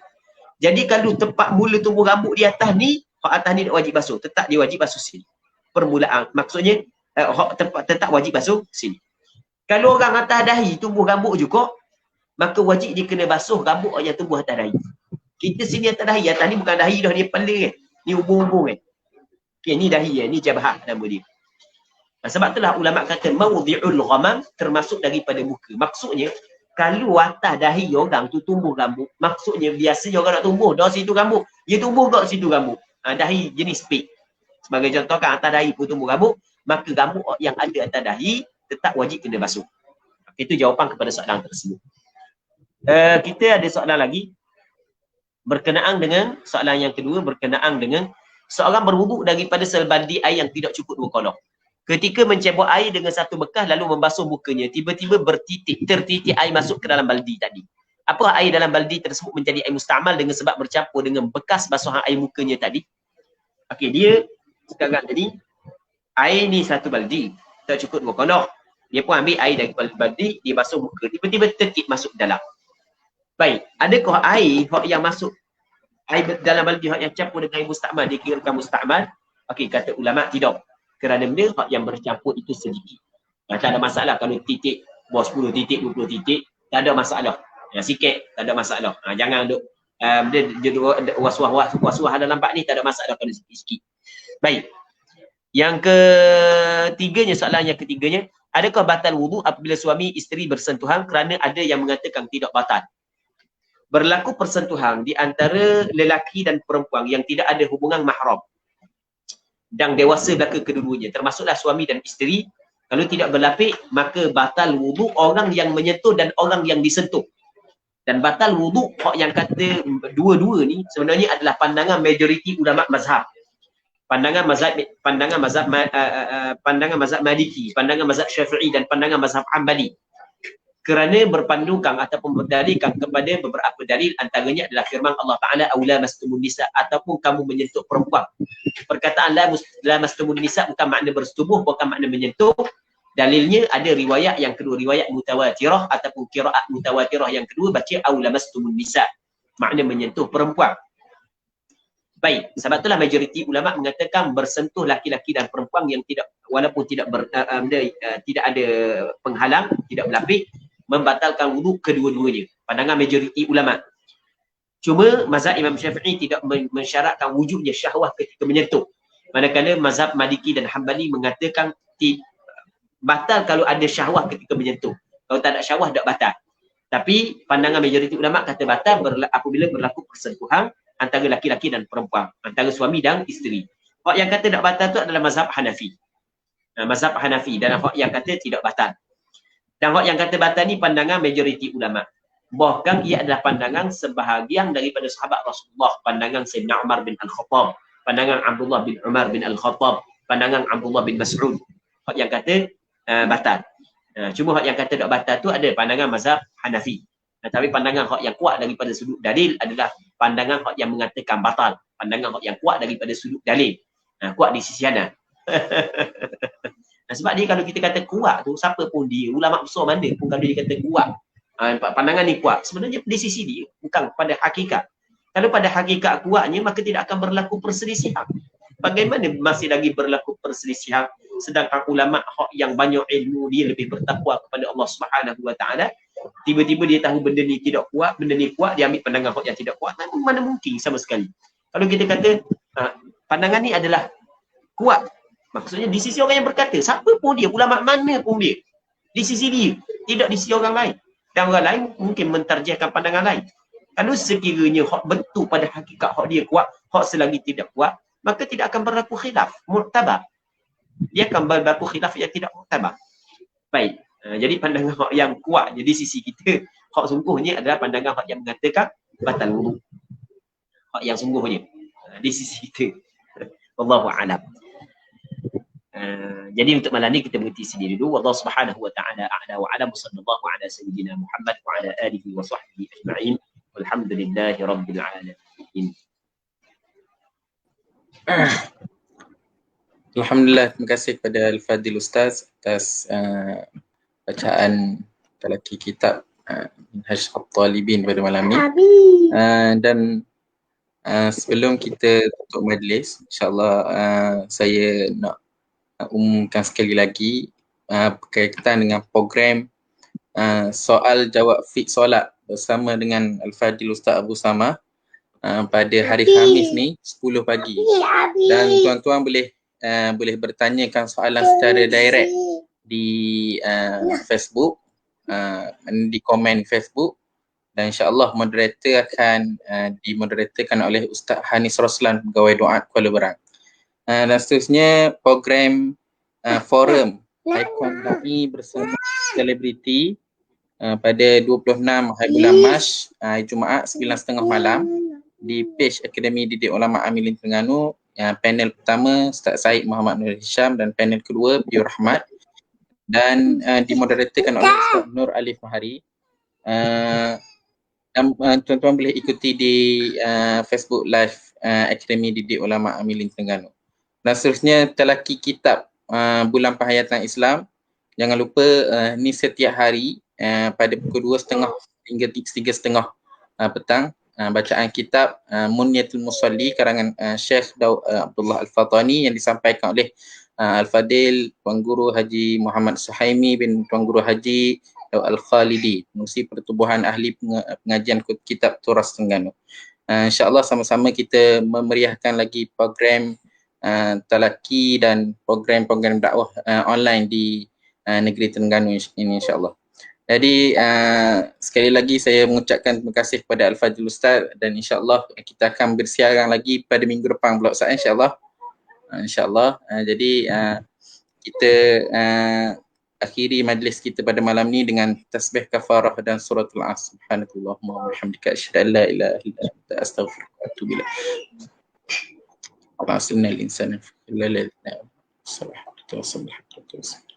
Jadi kalau tempat mula tumbuh rambut di atas ni, atas ni tak wajib basuh, tetap dia wajib basuh sini. Permulaan, maksudnya tetap wajib basuh sini. Kalau orang atas dahi tumbuh rambut juga, maka wajib dia kena basuh rambut yang tumbuh atas dahi. Kita sini atas dahi, atas ni bukan dahi dah, dia kepala kan. Ni hubung-hubung kan. Okay, ni dahi ni jabhat nama dia. Sebab itulah ulama kata mawdi'ul ghamam termasuk daripada muka. Maksudnya kalau atas dahi orang tu tumbuh rambut, maksudnya biasanya orang nak tumbuh dah situ rambut, dia tumbuh kat situ rambut. Dahi jenis pig. Sebagai contoh kan atas dahi pun tumbuh rambut, maka rambut yang ada atas dahi tetap wajib kena basuh. Itu jawapan kepada soalan tersebut. Kita ada soalan lagi berkenaan dengan soalan yang kedua, berkenaan dengan seorang berwuduk daripada sebaldi air yang tidak cukup 2 kolong. Ketika mencebok air dengan satu bekas lalu membasuh mukanya, tiba-tiba tertitik air masuk ke dalam baldi tadi. Apa air dalam baldi tersebut menjadi air musta'mal dengan sebab bercampur dengan bekas basuhan air mukanya tadi? Okey, dia sekarang tadi air ni satu baldi, tak cukup 2 kolong. Dia pun ambil air dari baldi, dia basuh muka, tiba-tiba tertitik masuk dalam. Baik, adakah air yang masuk air dalam baldi yang campur dengan air musta'mal dikirakan musta'mal? Okey, kata ulama tidak. Kerana benda yang bercampur itu sedikit. Tak ada masalah kalau titik, buah 10 titik, 20 titik, tak ada masalah. Sikit, tak ada masalah. Jangan duk was-was dalam nampak ni, tak ada masalah kalau sikit-sikit. Baik. Yang ketiganya, soalan yang ketiganya, adakah batal wudu apabila suami isteri bersentuhan? Kerana ada yang mengatakan tidak batal. Berlaku persentuhan di antara lelaki dan perempuan yang tidak ada hubungan mahram dan dewasa belaka kedua-duanya, termasuklah suami dan isteri. Kalau tidak berlapik, maka batal wudu orang yang menyentuh dan orang yang disentuh. Dan batal wudu yang kata dua-dua ni sebenarnya adalah pandangan majoriti ulama mazhab. Pandangan mazhab Maliki, pandangan mazhab Syafi'i dan pandangan mazhab Hanbali. Kerana berpandukan ataupun berdalilkan kepada beberapa dalil, antaranya adalah firman Allah Ta'ala aula mastumun nisa, ataupun kamu menyentuh perempuan. Perkataan la mastumun nisa bukan makna bersetubuh, bukan makna menyentuh. Dalilnya ada riwayat yang kedua, riwayat mutawatirah ataupun qiraat mutawatirah yang kedua baca aula mastumun nisa, makna menyentuh perempuan. Baik, sebab itulah majoriti ulama mengatakan bersentuh laki-laki dan perempuan yang tidak, walaupun tidak ada penghalang, tidak berlapik, membatalkan wudu kedua-duanya. Pandangan majoriti ulama. Cuma mazhab Imam Syafi'i tidak mensyaratkan wujudnya syahwah ketika menyentuh. Manakala mazhab Maliki dan Hanbali mengatakan batal kalau ada syahwah ketika menyentuh. Kalau tak ada syahwah, tak batal. Tapi pandangan majoriti ulama kata batal apabila berlaku persentuhan antara laki-laki dan perempuan, antara suami dan isteri. Hak yang kata tak batal tu adalah mazhab Hanafi. Mazhab Hanafi, dan hak yang kata tidak batal. Dan hak yang kata batal ni pandangan majoriti ulama. Bahkan ia adalah pandangan sebahagian daripada sahabat Rasulullah, pandangan Sayyidina Umar bin Al-Khattab, pandangan Abdullah bin Umar bin Al-Khattab, pandangan Abdullah bin Mas'ud. Hak yang kata batal. Cuma hak yang kata tak batal tu ada pandangan mazhab Hanafi. Tapi pandangan hak yang kuat daripada sudut dalil adalah pandangan hak yang mengatakan batal. Pandangan hak yang kuat daripada sudut dalil. Kuat di sisi mana? Sebab dia kalau kita kata kuat tu, siapa pun dia, ulama besar mana pun kalau dia kata kuat, pandangan ni kuat, sebenarnya di sisi dia, bukan pada hakikat. Kalau pada hakikat kuatnya, maka tidak akan berlaku perselisihan. Bagaimana masih lagi berlaku perselisihan, sedangkan ulama hak yang banyak ilmu, dia lebih bertakwa kepada Allah Subhanahu Wa Taala, tiba-tiba dia tahu benda ni tidak kuat, benda ni kuat, dia ambil pandangan hak yang tidak kuat. Mana mungkin sama sekali. Kalau kita kata pandangan ni adalah kuat, maksudnya di sisi orang yang berkata, siapa pun dia, ulama mana pun dia, di sisi dia, tidak di sisi orang lain. Dan orang lain mungkin mentarjihkan pandangan lain. Kalau sekiranya hak betul pada hakikat hak dia kuat, hak selagi tidak kuat, maka tidak akan berlaku khilaf mu'tabar. Dia akan berlaku khilaf yang tidak mu'tabar. Baik. Jadi pandangan hak yang kuat jadi sisi kita, hak sungguhnya adalah pandangan hak yang mengatakan batal wudu. Hak yang sungguhnya di sisi kita. Wallahu a'lam. Jadi untuk malam ni kita berhenti sendiri dulu. Wallahu subhanahu wa ta'ala a'la wa a'lam. Sallallahu ala sayyidina Muhammad wa ala alihi wa sahbihi ajma'in. Walhamdulillahi rabbil alamin. Alhamdulillah, terima kasih kepada Al-Fadil Ustaz atas bacaan talaki kitab Minhaj At-Talibin pada malam ni. Dan sebelum kita tutup majlis, insyaAllah saya nak umumkan sekali lagi berkaitan dengan program soal jawab fiqh solat bersama dengan Al-Fadil Ustaz Abu Samah pada hari Khamis ni 10 pagi. Dan tuan-tuan boleh bertanyakan soalan secara direct di Facebook, di komen Facebook, dan insyaAllah moderator akan dimoderatorkan oleh Ustaz Hanis Roslan, Pegawai Duat Kuala Berang. Dan seterusnya program forum Ikon Da'i bersama selebriti pada 26 hari bulan Mac, Jumaat 9.30 malam di page Akademi Didik Ulama Amilin Terengganu. Panel pertama Ustaz Said Muhammad Nur Hisham dan panel kedua Biur Rahmat, dan dimoderatorkan oleh Ustaz Nur Alif Mahari. Dan tuan-tuan boleh ikuti di Facebook Live Akademi Didik Ulama Amilin Terengganu. Dan seterusnya talaki kitab Bulan Penghayatan Islam. Jangan lupa ni setiap hari pada pukul 2.30 hingga 3.30 petang. Bacaan kitab Munyatul Musalli karangan Syekh Abdullah Al-Fatani yang disampaikan oleh Al-Fadil Tuan Guru Haji Muhammad Suhaimi bin Tuan Guru Haji Al-Khalidi, Pengurusi Pertubuhan Ahli Pengajian Kitab Turas Terengganu. InsyaAllah sama-sama kita memeriahkan lagi program talaki dan program-program dakwah online di negeri Terengganu ini insya-Allah. Jadi sekali lagi saya mengucapkan terima kasih kepada Al-Fadhil Ustaz dan insya-Allah kita akan bersiaran lagi pada minggu depan pula Ustaz insya-Allah. Insya-Allah. Jadi kita akhiri majlis kita pada malam ni dengan tasbih kafarah dan suratul Asr. Subhanakallahumma wa bihamdika asyhadu an la ilaha illa anta astaghfiruka wa atubu ilaik. Allahumma salli al-insana fi kulli lailatin. Sallallahu alaihi wa sallam.